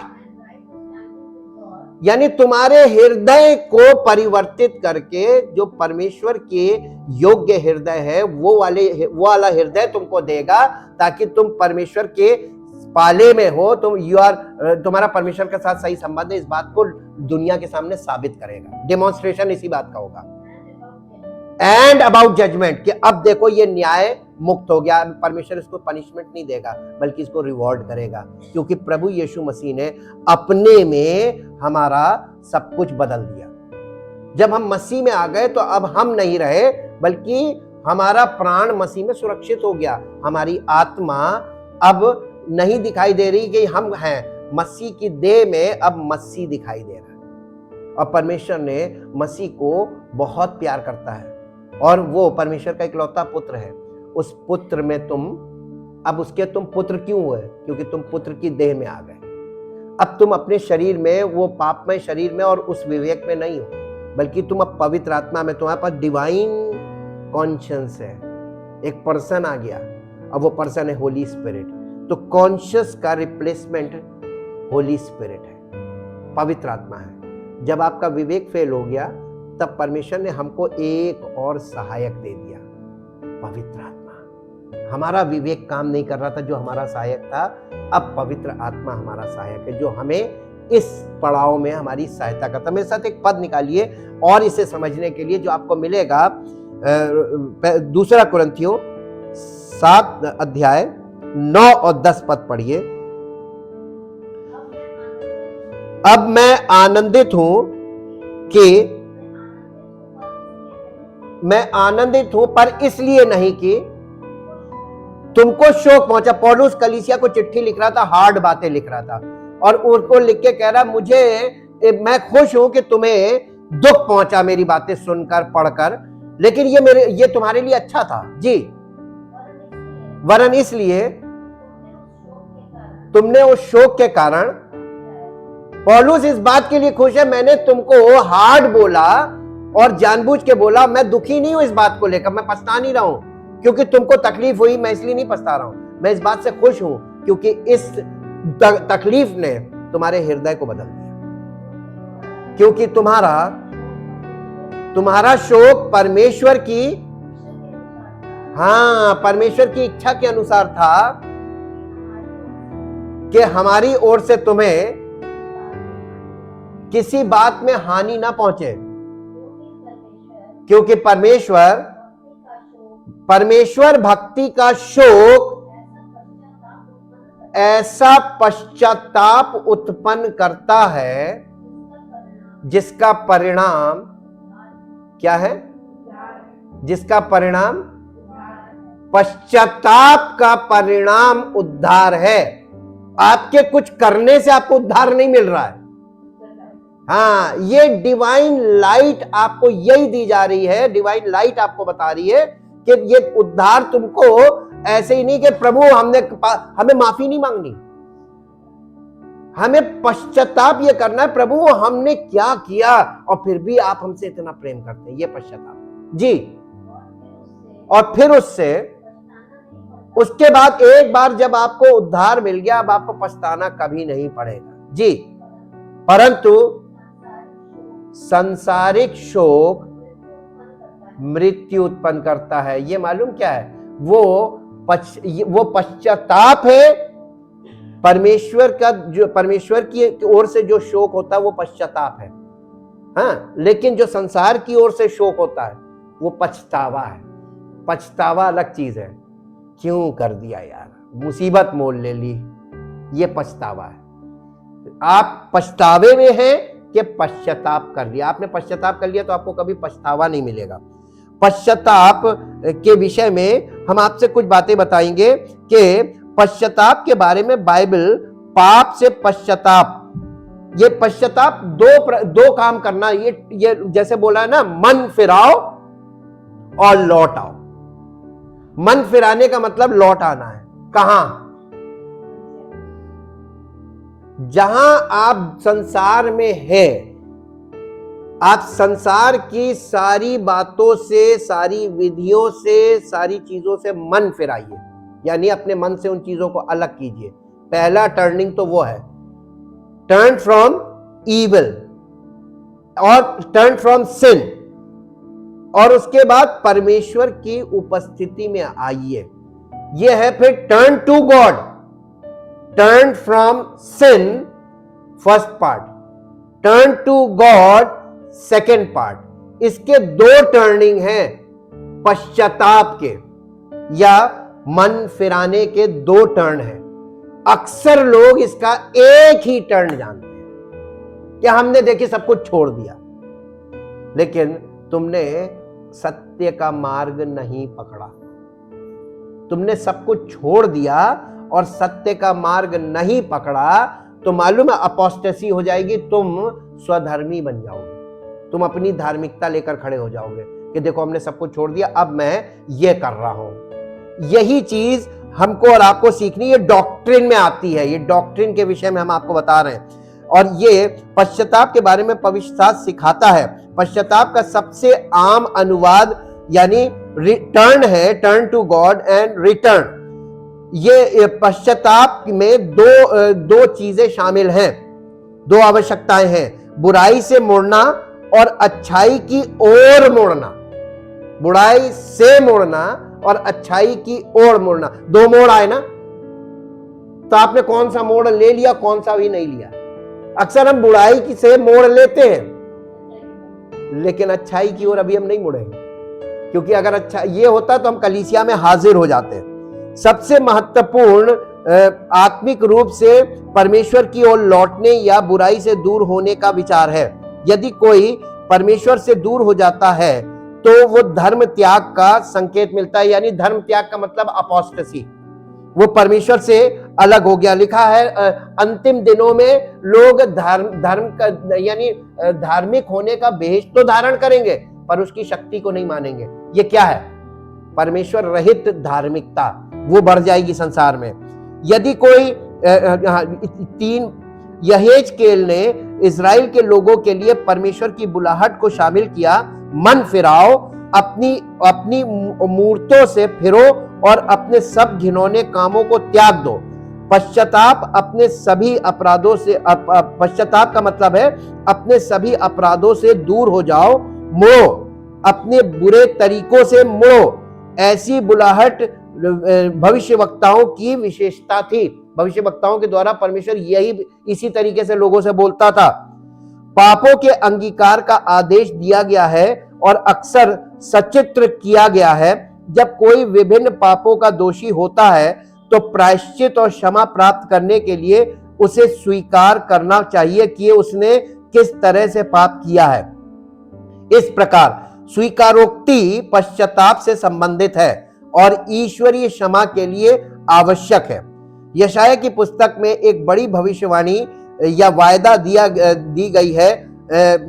यानी तुम्हारे हृदय को परिवर्तित करके जो परमेश्वर के योग्य हृदय है वो वाला हृदय तुमको देगा, ताकि तुम परमेश्वर के पाले में हो, तुम्हारा परमेश्वर के साथ सही संबंध है। इस बात को दुनिया के सामने साबित करेगा। डेमोन्स्ट्रेशन इसी बात का होगा। एंड अबाउट जजमेंट, कि अब देखो ये न्याय मुक्त हो गया, परमेश्वर इसको पनिशमेंट नहीं देगा बल्कि इसको रिवॉर्ड करेगा, क्योंकि प्रभु यीशु मसीह ने अपने में हमारा सब कुछ बदल दिया। जब हम मसीह में आ गए तो अब हम नहीं रहे, बल्कि हमारा प्राण मसीह में सुरक्षित हो गया। हमारी आत्मा अब नहीं दिखाई दे रही कि हम हैं, मसीह की देह में अब मसीह दिखाई दे रहा है। और परमेश्वर ने मसीह को बहुत प्यार करता है, और वो परमेश्वर का इकलौता पुत्र है। उस पुत्र में तुम पुत्र क्यों हुए? क्योंकि तुम पुत्र की देह में आ गए। अब तुम अपने शरीर में, वो पापमय शरीर में और उस विवेक में नहीं हो, बल्कि तुम अब पवित्र आत्मा में, तुम्हारे पास डिवाइन कॉन्शियस है। एक पर्सन आ गया, अब वो पर्सन है होली स्पिरिट। तो कॉन्शियस का रिप्लेसमेंट होली स्पिरिट है, पवित्र आत्मा है। जब आपका विवेक फेल हो गया, तब परमेश्वर ने हमको एक और सहायक दे दिया, पवित्र आत्मा। हमारा विवेक काम नहीं कर रहा था जो हमारा सहायक था, अब पवित्र आत्मा हमारा सहायक है जो हमें इस पड़ाव में हमारी सहायता करता है। मेरे साथ एक पद निकालिए और इसे समझने के लिए जो आपको मिलेगा, दूसरा कुरिन्थियों 7 अध्याय 9 और 10 पद पढ़िए। अब मैं आनंदित हूं पर इसलिए नहीं कि तुमको शोक पहुंचा। पौलुस कलीसिया को चिट्ठी लिख रहा था, हार्ड बातें लिख रहा था, और उनको लिख के कह रहा, मैं खुश हूं कि तुम्हें दुख पहुंचा मेरी बातें सुनकर पढ़कर, लेकिन ये तुम्हारे लिए अच्छा था। जी, वरन इसलिए तुमने उस शोक के कारण, पौलुस इस बात के लिए खुश है, मैंने तुमको हार्ड बोला और जानबूझ के बोला। मैं दुखी नहीं हूं इस बात को लेकर, मैं पछता नहीं रहा हूं क्योंकि तुमको तकलीफ हुई, मैं इसलिए नहीं पछता रहा हूं। मैं इस बात से खुश हूं क्योंकि इस तकलीफ ने तुम्हारे हृदय को बदल दिया, क्योंकि तुम्हारा शोक परमेश्वर की इच्छा के अनुसार था कि हमारी ओर से तुम्हें किसी बात में हानि ना पहुंचे, क्योंकि परमेश्वर भक्ति का शोक ऐसा पश्चाताप उत्पन्न करता है जिसका परिणाम क्या है? जिसका परिणाम, पश्चाताप का परिणाम उद्धार है। आपके कुछ करने से आपको उद्धार नहीं मिल रहा है। ये डिवाइन लाइट आपको यही दी जा रही है। डिवाइन लाइट आपको बता रही है कि ये उद्धार तुमको ऐसे ही नहीं कि प्रभु हमें माफी नहीं मांगनी, हमें पश्चाताप ये करना है, प्रभु हमने क्या किया और फिर भी आप हमसे इतना प्रेम करते हैं, ये पश्चाताप। जी, और फिर उसके बाद एक बार जब आपको उद्धार मिल गया, अब आपको पछताना कभी नहीं पड़ेगा। जी, परंतु सांसारिक शोक मृत्यु उत्पन्न करता है। ये मालूम क्या है? वो पश्चाताप है। परमेश्वर का जो परमेश्वर की ओर से जो शोक होता है वो पश्चाताप है। हाँ, लेकिन जो संसार की ओर से शोक होता है वो पछतावा है। पछतावा अलग चीज है। क्यों कर दिया यार, मुसीबत मोल ले ली, ये पछतावा है। आप पछतावे में हैं कि पश्चाताप कर लिया। आपने पश्चाताप कर लिया तो आपको कभी पछतावा नहीं मिलेगा। पश्चाताप के विषय में हम आपसे कुछ बातें बताएंगे कि पश्चाताप के बारे में बाइबल पाप से पश्चाताप, ये पश्चाताप दो काम करना, ये जैसे बोला है ना, मन फिराओ और लौट आओ। मन फिराने का मतलब लौट आना है। कहां? जहां आप संसार में हैं, आप संसार की सारी बातों से, सारी विधियों से, सारी चीजों से मन फिराइए, यानी अपने मन से उन चीजों को अलग कीजिए। पहला टर्निंग तो वो है, टर्न फ्रॉम ईविल और टर्न फ्रॉम सिन, और उसके बाद परमेश्वर की उपस्थिति में आइए। यह है फिर turn to God. Turn from sin first part, turn to God second part. इसके दो टर्निंग हैं पश्चाताप के या मन फिराने के, दो टर्न हैं। अक्सर लोग इसका एक ही टर्न जानते हैं कि हमने देखिए सब कुछ छोड़ दिया, लेकिन तुमने सत्य का मार्ग नहीं पकड़ा। तुमने सब कुछ छोड़ दिया और सत्य का मार्ग नहीं पकड़ा तो मालूम है अपोस्टेसी हो जाएगी। तुम स्वधर्मी बन जाओगे, तुम अपनी धार्मिकता लेकर खड़े हो जाओगे कि देखो हमने सब कुछ छोड़ दिया, अब मैं ये कर रहा हूं। यही चीज हमको और आपको सीखनी, ये डॉक्ट्रिन में आती है। ये डॉक्ट्रिन के विषय में हम आपको बता रहे हैं, और ये पश्चाताप के बारे में पवित्र शास्त्र सिखाता है। पश्चाताप का सबसे आम अनुवाद यानी रिटर्न है, turn to God and return. ये पश्चाताप में दो चीजें शामिल हैं, दो आवश्यकताएं हैं, बुराई से मुड़ना और अच्छाई की ओर मुड़ना। बुराई से मुड़ना और अच्छाई की ओर मुड़ना, दो मोड़ आए ना, तो आपने कौन सा मोड़ ले लिया, कौन सा भी नहीं लिया। अक्सर हम बुराई की से मोड़ लेते हैं, लेकिन अच्छाई की ओर अभी हम नहीं मुड़ेंगे, क्योंकि अगर अच्छा ये होता तो हम कलीसिया में हाजिर हो जाते। सबसे महत्वपूर्ण आत्मिक रूप से परमेश्वर की ओर लौटने या बुराई से दूर होने का विचार है। यदि कोई परमेश्वर से दूर हो जाता है तो वो धर्म त्याग का संकेत मिलता है, यानी धर्म त्याग का मतलब अपोस्टेसी, वो परमेश्वर से अलग हो गया। लिखा है अंतिम दिनों में लोग धर्म का यानी धार्मिक होने का भेष तो धारण करेंगे पर उसकी शक्ति को नहीं मानेंगे। ये क्या है? परमेश्वर रहित धार्मिकता, वो बढ़ जाएगी संसार में। यदि कोई 3 यहेजकेल ने इजराइल के लोगों के लिए परमेश्वर की बुलाहट को शामिल किया, मन फिराओ, अपनी मूर्तों से फिरो और अपने सब घिनौने कामों को त्याग दो। पश्चाताप अपने सभी अपराधों से, पश्चाताप का मतलब है अपने सभी अपराधों से दूर हो जाओ, मुड़ो, अपने बुरे तरीकों से मुड़ो। ऐसी बुलाहट भविष्यवक्ताओं की विशेषता थी। भविष्यवक्ताओं के द्वारा परमेश्वर इसी तरीके से लोगों से बोलता था। पापों के अंगीकार का आदेश दिया गया है और अक्सर सचित्र किया गया है। जब कोई विभिन्न पापों का दोषी होता है तो प्रायश्चित और क्षमा प्राप्त करने के लिए उसे स्वीकार करना चाहिए कि उसने किस तरह से पाप किया है। इस प्रकार स्वीकारोक्ति पश्चाताप से संबंधित है और ईश्वरीय क्षमा के लिए आवश्यक है। यशायाह की पुस्तक में एक बड़ी भविष्यवाणी या वायदा दी गई है।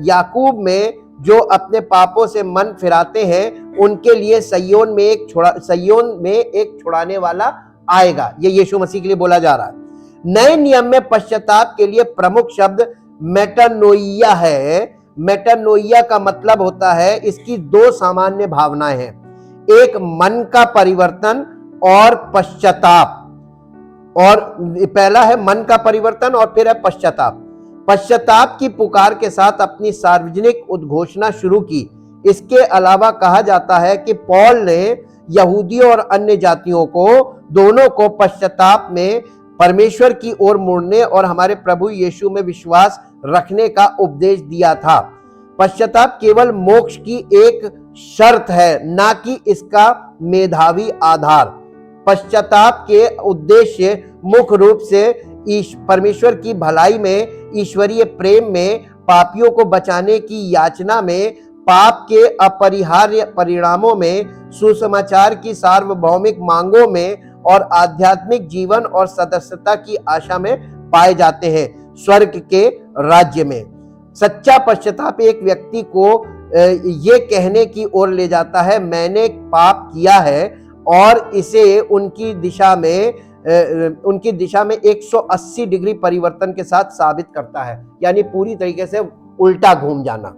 याकूब में जो अपने पापों से मन फिराते हैं उनके लिए सयोन में एक छुड़ाने वाला आएगा। ये यीशु मसीह के लिए बोला जा रहा है। नए नियम में पश्चाताप के लिए प्रमुख शब्द मेटानोइया है। मेटानोइया का मतलब होता है, इसकी 2 सामान्य भावनाएं हैं, एक मन का परिवर्तन और पश्चाताप। और पहला है मन का परिवर्तन और फिर है पश्चाताप। पश्चाताप की पुकार के साथ अपनी सार्वजनिक उद्घोषणा शुरू की। इसके अलावा कहा जाता है कि पौल ने यहूदियों और अन्य जातियों को दोनों को पश्चाताप में परमेश्वर की ओर मुड़ने और हमारे प्रभु यीशु में विश्वास रखने का उपदेश दिया था। पश्चाताप केवल मोक्ष की एक शर्त है, ना कि इसका मेधावी आधार। पश्चाताप के उद्देश्य मुख्य रूप से परमेश्वर की भलाई में, ईश्वरीय प्रेम में, पापियों को बचाने की याचना में, पाप के अपरिहार्य परिणामों में, सुसमाचार की सार्वभौमिक मांगों में और आध्यात्मिक जीवन और सदस्यता की आशा में पाए जाते हैं स्वर्ग के राज्य में। सच्चा पश्चाताप एक व्यक्ति को ये कहने की ओर ले जाता है, मैंने पाप किया है, और इसे उनकी दिशा में 180 डिग्री परिवर्तन के साथ साबित करता है, यानी पूरी तरीके से उल्टा घूम जाना।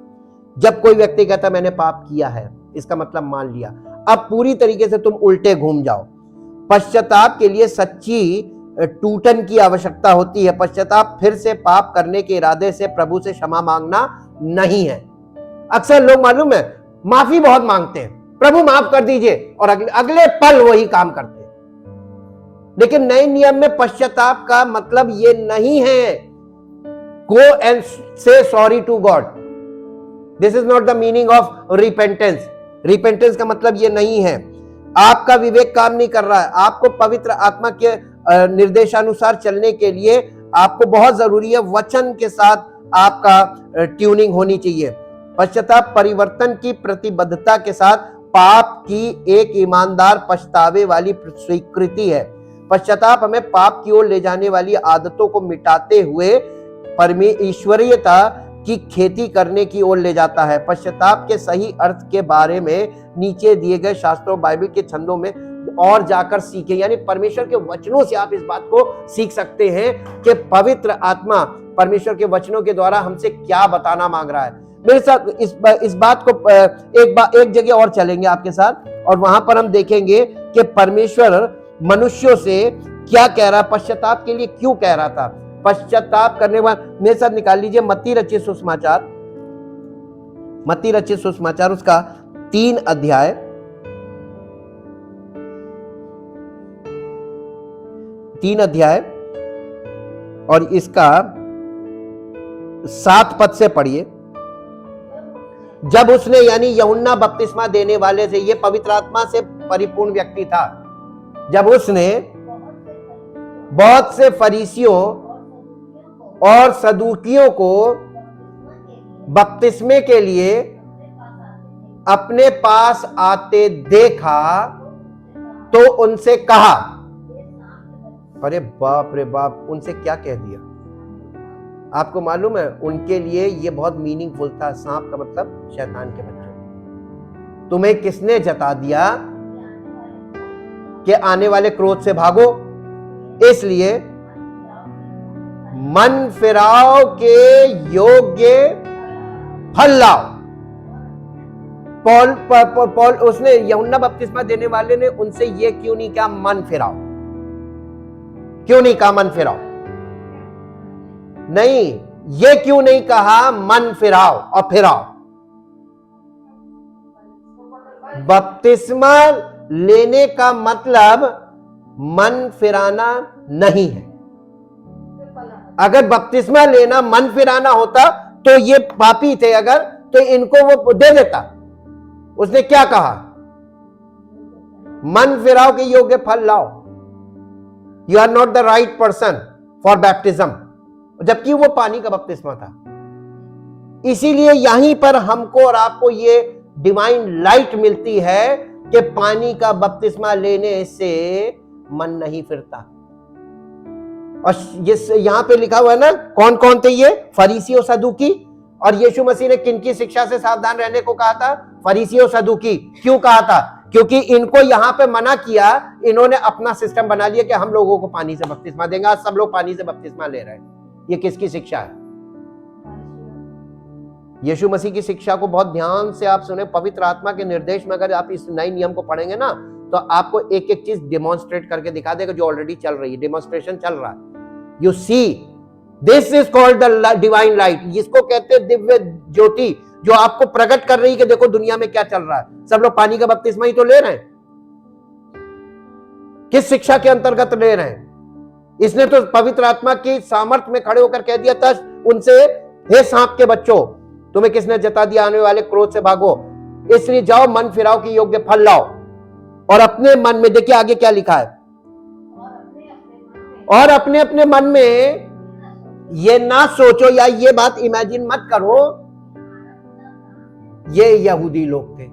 जब कोई व्यक्ति कहता है मैंने पाप किया है, इसका मतलब मान लिया, अब पूरी तरीके से तुम उल्टे घूम जाओ। पश्चाताप के लिए सच्ची टूटन की आवश्यकता होती है। पश्चाताप फिर से पाप करने के इरादे से प्रभु से क्षमा मांगना नहीं है। अक्सर लोग मालूम है माफी बहुत मांगते हैं, प्रभु माफ कर दीजिए, और अगले पल वही काम करते हैं। लेकिन नए नियम में पश्चाताप का मतलब ये नहीं है go and say sorry to God. This is not the meaning of repentance. Repentance का मतलब ये नहीं है। आपका विवेक काम नहीं कर रहा है, आपको पवित्र आत्मा के निर्देशानुसार चलने के लिए आपको बहुत जरूरी है वचन के साथ आपका ट्यूनिंग होनी चाहिए। पश्चाताप परिवर्तन की प्रतिबद्धता के साथ पाप की एक ईमानदार पछतावे वाली स्वीकृति है। पश्चाताप हमें पाप की ओर ले जाने वाली आदतों को मिटाते हुए ईश्वरीयता की खेती करने की ओर ले जाता है। पश्चाताप के सही अर्थ के बारे में नीचे दिए गए शास्त्रों, बाइबल के छंदों में और जाकर सीखें, यानी परमेश्वर के वचनों से आप इस बात को सीख सकते हैं कि पवित्र आत्मा परमेश्वर के वचनों के द्वारा हमसे क्या बताना मांग रहा है। मेरे साथ इस बात को एक जगह और चलेंगे आपके साथ, और वहां पर हम देखेंगे कि परमेश्वर मनुष्यों से क्या कह रहा, पश्चाताप के लिए क्यों कह रहा था। पश्चाताप करने वाले, मेरे साथ निकाल लीजिए मत्ती रचित सुसमाचार उसका 3 अध्याय, और इसका 7 पद से पढ़िए। जब उसने, यानी यूहन्ना बपतिस्मा देने वाले से, ये पवित्र आत्मा से परिपूर्ण व्यक्ति था, जब उसने बहुत से फरीसियों और सदूकियों को बपतिस्मे के लिए अपने पास आते देखा तो उनसे कहा, अरे बाप रे बाप, उनसे क्या कह दिया। आपको मालूम है उनके लिए ये बहुत मीनिंगफुल था। सांप का मतलब शैतान के बच्चे। तुम्हें किसने जता दिया कि आने वाले क्रोध से भागो, इसलिए मन फिराव के योग्य फल लाओ। पौल उसने, यूहन्ना बपतिस्मा देने वाले ने उनसे ये क्यों नहीं कहा मन फिराओ, क्यों नहीं कहा मन फिराओ, नहीं, ये क्यों नहीं कहा मन फिराओ और फिराओ। बपतिस्मा लेने का मतलब मन फिराना नहीं है। अगर बपतिस्मा लेना मन फिराना होता तो ये पापी थे, अगर तो इनको वो दे देता। उसने क्या कहा, मन फिराओ के योग्य फल लाओ। You are not the right person for baptism, जबकि वो पानी का बपतिस्मा था। इसीलिए यहीं पर हमको और आपको ये डिवाइन लाइट मिलती है कि पानी का बपतिस्मा लेने से मन नहीं फिरता। और ये यहां पे लिखा हुआ है ना, कौन कौन थे ये, फरीसी और सदूकी। और यीशु मसीह ने किनकी शिक्षा से सावधान रहने को कहा था, फरीसी और सदूकी। क्यों कहा था, क्योंकि इनको यहां पे मना किया, इन्होंने अपना सिस्टम बना लिया कि हम लोगों को पानी से बपतिस्मा देंगे। आज सब लोग पानी से बपतिस्मा ले रहे हैं। ये किसकी शिक्षा है? यीशु मसीह की शिक्षा को बहुत ध्यान से आप सुने। पवित्र आत्मा के निर्देश में अगर आप इस नए नियम को पढ़ेंगे ना, तो आपको एक एक चीज डिमॉन्स्ट्रेट करके दिखा देगा जो ऑलरेडी चल रही है। डिमॉन्स्ट्रेशन चल रहा है। You see, this is called the divine light. जिसको कहते हैं दिव्य ज्योति, जो आपको प्रकट कर रही है कि देखो दुनिया में क्या चल रहा है। सब लोग पानी का बपतिस्मा ही तो ले रहे हैं। किस शिक्षा के अंतर्गत ले रहे हैं? इसने तो पवित्र आत्मा की सामर्थ्य में खड़े होकर कह दिया था उनसे, हे सांप के बच्चों, तुम्हें किसने जता दिया, आने वाले क्रोध से भागो, इसलिए जाओ मन फिराओ कि योग्य फल लाओ। और अपने मन में, देखिए आगे क्या लिखा है, और अपने अपने मन में ये ना सोचो या ये बात इमेजिन मत करो। ये यहूदी लोग थे,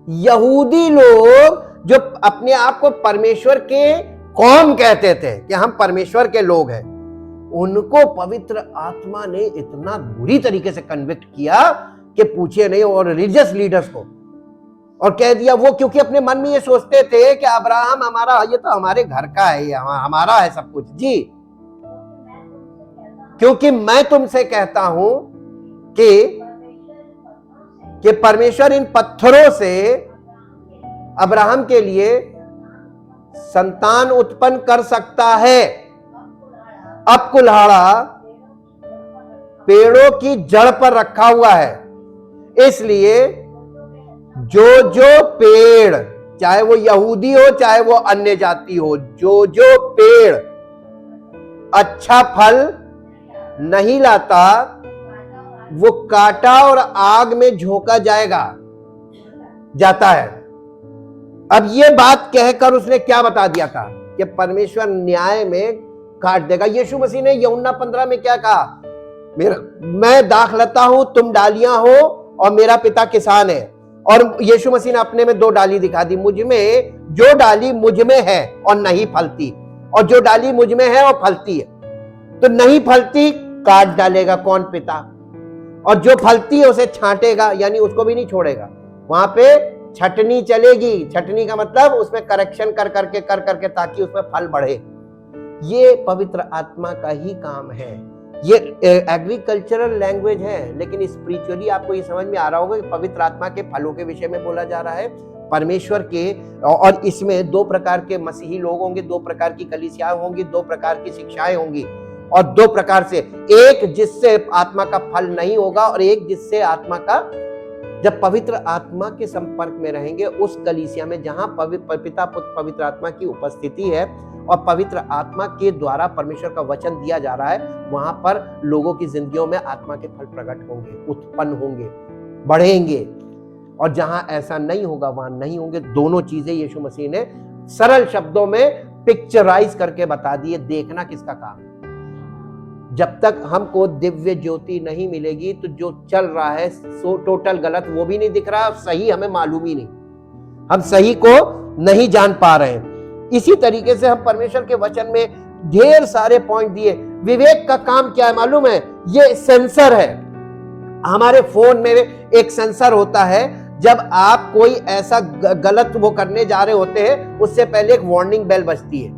यहूदी लोग जो अपने आप को परमेश्वर के कौम कहते थे कि हम परमेश्वर के लोग हैं, उनको पवित्र आत्मा ने इतना बुरी तरीके से कन्विक्ट किया कि पूछिए नहीं। और रिलीजियस लीडर्स को, और कह दिया वो, क्योंकि अपने मन में ये सोचते थे कि अब्राहम हमारा, ये तो हमारे घर का है, ये हमारा है सब कुछ जी। क्योंकि मैं तुमसे कहता हूं कि परमेश्वर इन पत्थरों से अब्राहम के लिए संतान उत्पन्न कर सकता है। अब कुल्हाड़ा पेड़ों की जड़ पर रखा हुआ है, इसलिए जो जो पेड़, चाहे वो यहूदी हो चाहे वो अन्य जाति हो, जो जो पेड़ अच्छा फल नहीं लाता वो काटा और आग में झोंका जाता है। अब ये बात कहकर उसने क्या बता दिया था कि परमेश्वर न्याय में काट देगा। यीशु मसीह ने यूहन्ना 15 में क्या कहा, मैं दाखलता हूं, तुम डालियां हो, और मेरा पिता किसान है। और यीशु मसीह ने अपने में 2 डाली दिखा दी, मुझ में, जो डाली मुझ में है और नहीं फलती, और जो डाली मुझ में है और फलती है। तो नहीं फलती काट डालेगा कौन? पिता। और जो फलती है उसे छांटेगा, यानी उसको भी नहीं छोड़ेगा, वहां पे छटनी चलेगी। छटनी का मतलब उसमें करेक्शन कर करके ताकि उसमें फल बढ़े। ये पवित्र आत्मा का ही काम है। ये एग्रीकल्चरल लैंग्वेज है, लेकिन स्पिरिचुअली आपको ये समझ में आ रहा होगा कि पवित्र आत्मा के फलों के विषय में बोला जा रहा है, परमेश्वर के। और इसमें 2 प्रकार के मसीही लोग होंगे, 2 प्रकार की कलीसियाएं होंगी, 2 प्रकार की शिक्षाएं होंगी, और 2 प्रकार से, एक जिससे आत्मा का फल नहीं होगा और एक जिससे आत्मा का, जब पवित्र आत्मा के संपर्क में रहेंगे उस कलीसिया में जहां पिता पुत्र पवित्र आत्मा की उपस्थिति है और पवित्र आत्मा के द्वारा परमेश्वर का वचन दिया जा रहा है, वहां पर लोगों की जिंदगियों में आत्मा के फल प्रकट होंगे, उत्पन्न होंगे, बढ़ेंगे। और जहां ऐसा नहीं होगा वहां नहीं होंगे। दोनों चीजें यीशु मसीह ने सरल शब्दों में पिक्चराइज करके बता दिए। देखना किसका काम है। जब तक हमको दिव्य ज्योति नहीं मिलेगी तो जो चल रहा है सो टोटल गलत, वो भी नहीं दिख रहा, सही हमें मालूम ही नहीं, हम सही को नहीं जान पा रहे हैं। इसी तरीके से हम परमेश्वर के वचन में ढेर सारे पॉइंट दिए। विवेक का काम क्या है मालूम है? ये सेंसर है। हमारे फोन में एक सेंसर होता है, जब आप कोई ऐसा गलत वो करने जा रहे होते हैं उससे पहले एक वार्निंग बेल बजती है,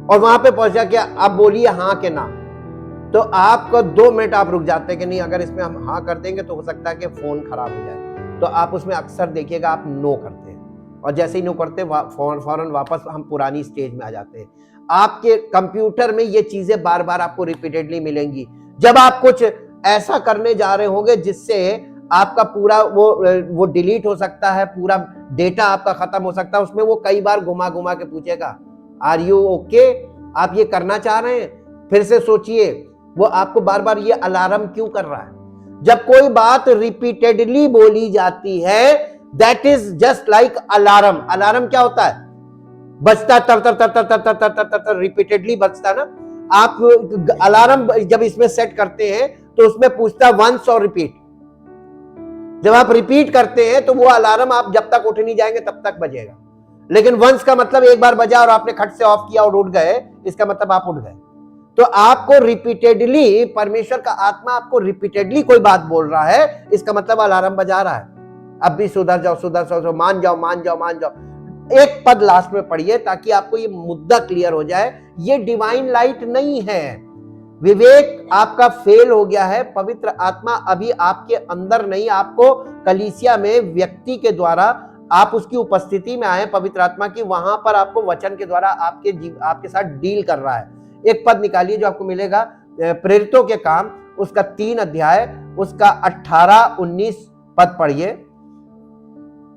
और वहां पे पहुंचा के आप बोलिए हाँ के ना, तो आपको 2 मिनट आप रुक जाते हैं कि नहीं, अगर इसमें हम हाँ कर देंगे तो हो सकता है कि फोन खराब हो जाए। तो आप उसमें अक्सर देखिएगा आप नो करते हैं, और जैसे ही नो करते हैं फौरन वापस हम पुरानी स्टेज में आ जाते हैं। आपके कंप्यूटर में ये चीजें बार बार आपको रिपीटेडली मिलेंगी। जब आप कुछ ऐसा करने जा रहे होंगे जिससे आपका पूरा वो डिलीट हो सकता है, पूरा डेटा आपका खत्म हो सकता है, उसमें वो कई बार घुमा घुमा के पूछेगा आर यू ओके, आप ये करना चाह रहे हैं? फिर से सोचिए, वो आपको बार बार ये अलार्म क्यों कर रहा है? जब कोई बात रिपीटेडली बोली जाती है, that is just like alarm. Alarm क्या होता है? बजता तर तर तर तर तर तर तर तर तर रिपीटेडली बजता ना। आप अलार्म जब इसमें सेट करते हैं तो उसमें पूछता वंस और रिपीट। जब आप रिपीट करते हैं तो वो अलार्म आप जब तक उठ नहीं जाएंगे तब तक बजेगा। लेकिन वंस का मतलब एक बार बजा और आपने खट से ऑफ किया और उठ गए, इसका मतलब आप उठ गए। तो आपको रिपीटेडली, परमेश्वर का आत्मा आपको रिपीटेडली कोई बात बोल रहा है, इसका मतलब अलार्म बजा रहा है, अब भी सुधर जाओ सुधर जाओ, मान जाओ मान जाओ मान जाओ। एक पद लास्ट में पढ़िए ताकि आपको ये मुद्दा क्लियर हो जाए। ये डिवाइन लाइट नहीं है। विवेक आपका फेल हो गया है। पवित्र आत्मा अभी आपके अंदर नहीं, आपको कलीसिया में व्यक्ति के द्वारा आप उसकी उपस्थिति में आए पवित्र आत्मा की, वहां पर आपको वचन के द्वारा आपके साथ डील कर रहा है। एक पद निकालिए जो आपको मिलेगा प्रेरितों के काम, उसका 3 अध्याय, उसका 18-19 पद पढ़िए।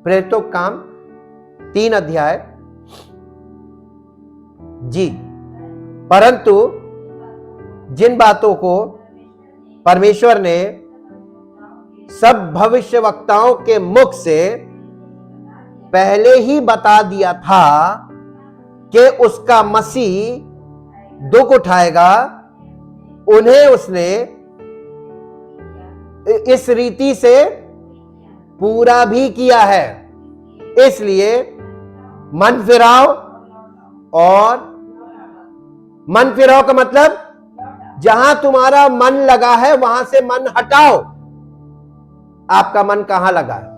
प्रेरितों के काम 3 अध्याय जी। परंतु जिन बातों को परमेश्वर ने सब भविष्यवक्ताओं के मुख से पहले ही बता दिया था कि उसका मसीह दुख उठाएगा, उन्हें उसने इस रीति से पूरा भी किया है। इसलिए मन फिराओ, और मन फिराओ का मतलब जहां तुम्हारा मन लगा है वहां से मन हटाओ। आपका मन कहां लगा है?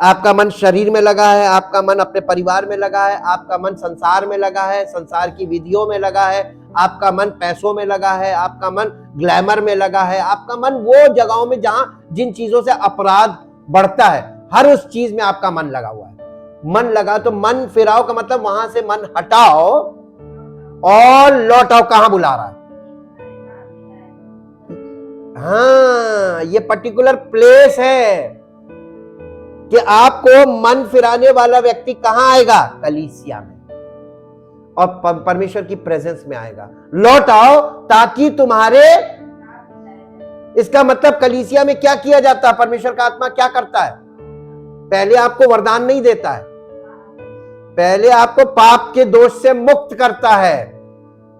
आपका मन शरीर में लगा है, आपका मन अपने परिवार में लगा है, आपका मन संसार में लगा है, संसार की विधियों में लगा है, आपका मन पैसों में लगा है, आपका मन ग्लैमर में लगा है, आपका मन वो जगहों में जहां जिन चीजों से अपराध बढ़ता है, हर उस चीज में आपका मन लगा हुआ है। मन लगा तो मन फिराओ का मतलब वहां से मन हटाओ और लौटाओ। कहां बुला रहा है? हाँ, ये पर्टिकुलर प्लेस है कि आपको मन फिराने वाला व्यक्ति कहां आएगा? कलीसिया में, और परमेश्वर की प्रेजेंस में आएगा। लौट आओ ताकि तुम्हारे, इसका मतलब कलीसिया में क्या किया जाता है? परमेश्वर का आत्मा क्या करता है? पहले आपको वरदान नहीं देता है, पहले आपको पाप के दोष से मुक्त करता है,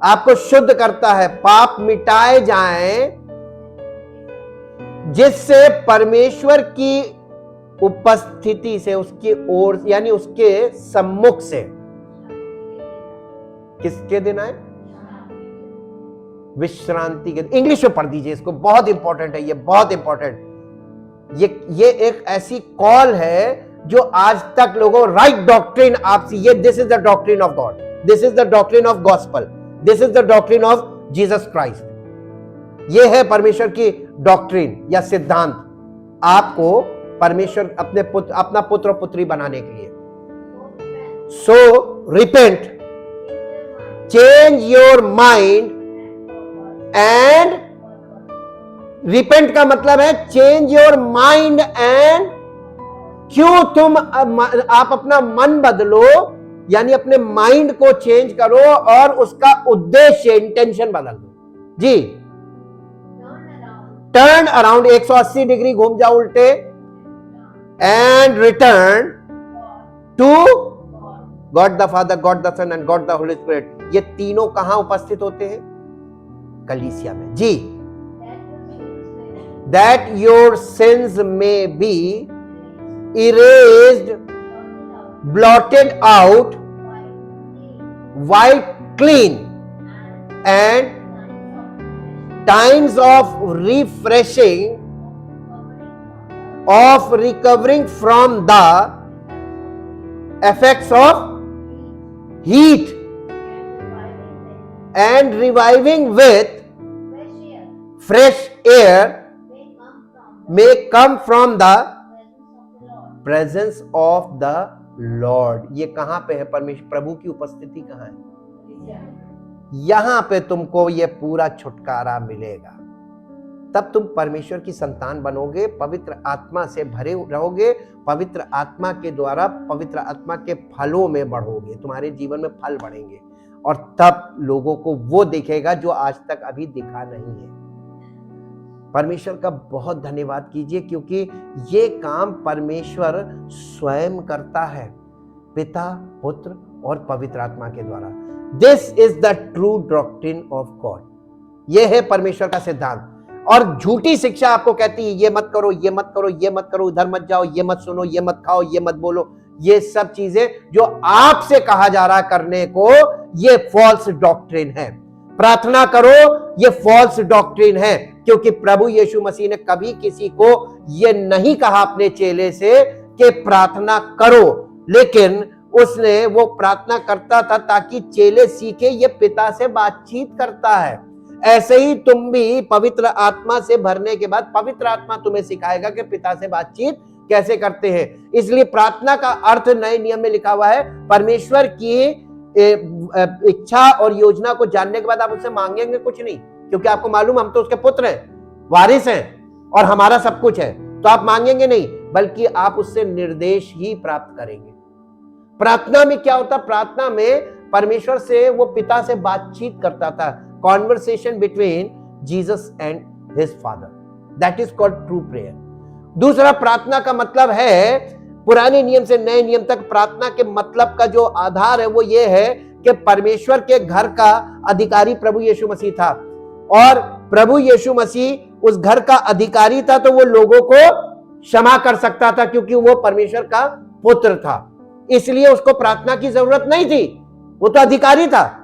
आपको शुद्ध करता है, पाप मिटाए जाएं, जिससे परमेश्वर की उपस्थिति से, उसकी ओर यानी उसके सम्मुख से, किसके दिन आए? विश्रांति के। इंग्लिश में पढ़ दीजिए इसको, बहुत इंपॉर्टेंट है ये, बहुत इंपॉर्टेंट। ये एक ऐसी कॉल है जो आज तक लोगों, राइट डॉक्ट्रिन आपसे, ये this is the doctrine of God, this is the doctrine of gospel, this is the doctrine of Jesus Christ. ये है परमेश्वर की डॉक्ट्रिन या सिद्धांत, आपको परमेश्वर अपना पुत्र और पुत्री बनाने के लिए। So repent, change your mind, and repent का मतलब है चेंज योर माइंड एंड, क्यों तुम आप अपना मन बदलो, यानी अपने माइंड को चेंज करो और उसका उद्देश्य, इंटेंशन बदल दो जी। टर्न अराउंड, 180 डिग्री घूम जाओ उल्टे, and return to God the Father, God the Son and God the Holy Spirit. ये तीनों कहां उपस्थित होते हैं? कलीसिया में जी। दैट योर सिंस में be erased, blotted out, wiped clean, and times of refreshing, of recovering from the effects of heat, and reviving with fresh air may come from the presence of the Lord. ये कहां पे है? परमेश्वर प्रभु की उपस्थिति कहां है? यहां पे तुमको ये पूरा छुटकारा मिलेगा, तब तुम परमेश्वर की संतान बनोगे, पवित्र आत्मा से भरे रहोगे, पवित्र आत्मा के द्वारा पवित्र आत्मा के फलों में बढ़ोगे, तुम्हारे जीवन में फल बढ़ेंगे, और तब लोगों को वो दिखेगा जो आज तक अभी दिखा नहीं है। परमेश्वर का बहुत धन्यवाद कीजिए, क्योंकि ये काम परमेश्वर स्वयं करता है, पिता, पुत्र और पवित्र आत्मा के द्वारा। This is the true doctrine of God. ये है परमेश्वर का सिद्धांत। और झूठी शिक्षा आपको कहती है ये मत करो, ये मत करो, ये मत करो, उधर मत जाओ, ये मत सुनो, ये मत खाओ, ये मत बोलो, ये सब चीजें जो आपसे कहा जा रहा करने को, ये फॉल्स डॉक्ट्रिन है। प्रार्थना करो, ये फॉल्स डॉक्ट्रिन है, क्योंकि प्रभु यीशु मसीह ने कभी किसी को ये नहीं कहा अपने चेले से कि प्रार्थना करो, लेकिन उसने वो प्रार्थना करता था ताकि चेले सीखे ये पिता से बातचीत करता है। ऐसे ही तुम भी पवित्र आत्मा से भरने के बाद पवित्र आत्मा तुम्हें सिखाएगा कि पिता से बातचीत कैसे करते हैं। इसलिए प्रार्थना का अर्थ नए नियम में लिखा हुआ है, परमेश्वर की इच्छा और योजना को जानने के बाद आप उससे मांगेंगे कुछ नहीं, क्योंकि आपको मालूम हम तो उसके पुत्र हैं। वारिस हैं और हमारा सब कुछ है, तो आप मांगेंगे नहीं, बल्कि आप उससे निर्देश ही प्राप्त करेंगे। प्रार्थना में क्या होता? प्रार्थना में परमेश्वर से वो पिता से बातचीत करता था, conversation between Jesus and his father, that is called true prayer. दूसरा, प्रार्थना का मतलब है, पुराने नियम से नए नियम तक प्रार्थना के मतलब का जो आधार है वो ये है कि परमेश्वर के घर का अधिकारी प्रभु यीशु मसीह था, और प्रभु यीशु मसीह उस घर का अधिकारी था, तो वो लोगों को क्षमा कर सकता था क्योंकि वो परमेश्वर का पुत्र था, इसलिए उसको प्रार्थना की जरूरत नहीं थी, वो तो अधिकारी था।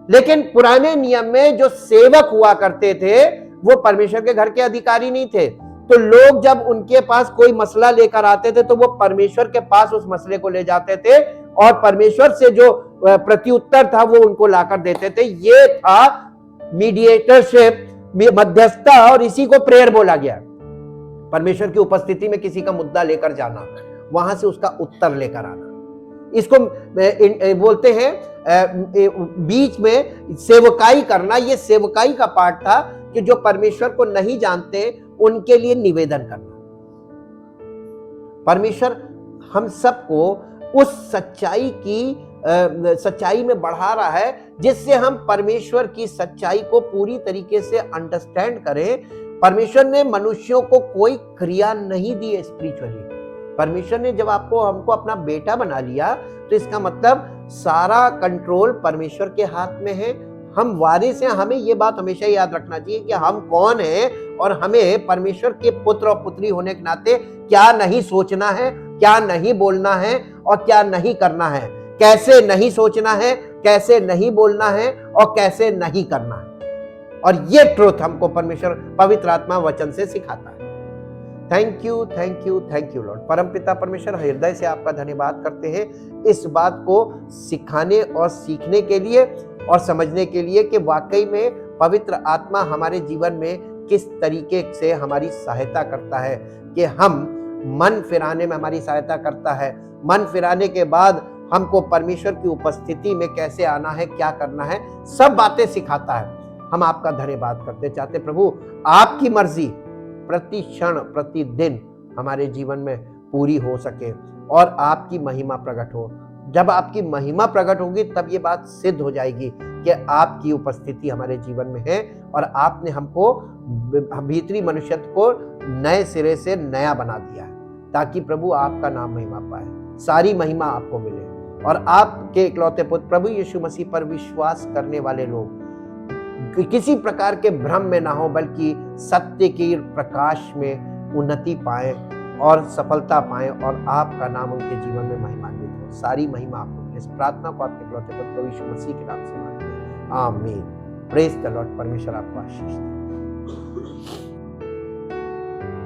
लेकिन पुराने नियम में जो सेवक हुआ करते थे वो परमेश्वर के घर के अधिकारी नहीं थे, तो लोग जब उनके पास कोई मसला लेकर आते थे तो वो परमेश्वर के पास उस मसले को ले जाते थे, और परमेश्वर से जो प्रत्युत्तर था वो उनको लाकर देते थे। ये था मीडिएटरशिप, मध्यस्थता, और इसी को प्रेयर बोला गया। परमेश्वर की उपस्थिति में किसी का मुद्दा लेकर जाना, वहां से उसका उत्तर लेकर आना, इसको बोलते हैं बीच में सेवकाई करना। ये सेवकाई का पार्ट था कि जो परमेश्वर को नहीं जानते उनके लिए निवेदन करना। परमेश्वर हम सबको उस सच्चाई में बढ़ा रहा है जिससे हम परमेश्वर की सच्चाई को पूरी तरीके से अंडरस्टैंड करें। परमेश्वर ने मनुष्यों को कोई क्रिया नहीं दी है स्पिरिचुअली। परमेश्वर ने जब हमको अपना बेटा बना लिया तो इसका मतलब सारा कंट्रोल परमेश्वर के हाथ में है। हम वारिस हैं। हमें ये बात हमेशा याद रखना चाहिए कि हम कौन हैं और हमें परमेश्वर के पुत्र और पुत्री होने के नाते क्या नहीं सोचना है, क्या नहीं बोलना है और क्या नहीं करना है, कैसे नहीं सोचना है, कैसे नहीं बोलना है और कैसे नहीं करना है। और ये ट्रुथ हमको परमेश्वर पवित्र आत्मा वचन से सिखाता है। Thank you, thank you, thank you Lord. परमपिता परमेश्वर, हृदय से आपका धन्यवाद करते हैं इस बात को सिखाने और सीखने के लिए और समझने के लिए कि वाकई में पवित्र आत्मा हमारे जीवन में किस तरीके से हमारी सहायता करता है, कि हम मन फिराने में हमारी सहायता करता है। मन फिराने के बाद हमको परमेश्वर की उपस्थिति में कैसे आना है, क्या करना है, सब बातें सिखाता है। हम आपका धन्यवाद करते चाहते प्रभु, आपकी मर्जी प्रति क्षण प्रतिदिन हमारे जीवन में पूरी हो सके और आपकी महिमा प्रकट हो। जब आपकी महिमा प्रकट होगी तब ये बात सिद्ध हो जाएगी कि आपकी उपस्थिति हमारे जीवन में है और आपने हमको भीतरी मनुष्यत्व को नए सिरे से नया बना दिया है, ताकि प्रभु आपका नाम महिमा पाए, सारी महिमा आपको मिले और आपके इकलौते पुत्र प्रभु यीशु मसीह पर विश्वास करने वाले लोग किसी प्रकार के भ्रम में ना हो, बल्कि सत्य के प्रकाश में उन्नति पाए और सफलता पाए और आपका नाम उनके जीवन में महिमान्वित हो। सारी महिमा आपको मिले। इस प्रार्थना को आपके इकलौते पुत्र प्रभु यीशु मसीह के नाम से मांगते हैं, आमीन। Praise the Lord. परमेश्वर आपको आशीष दे।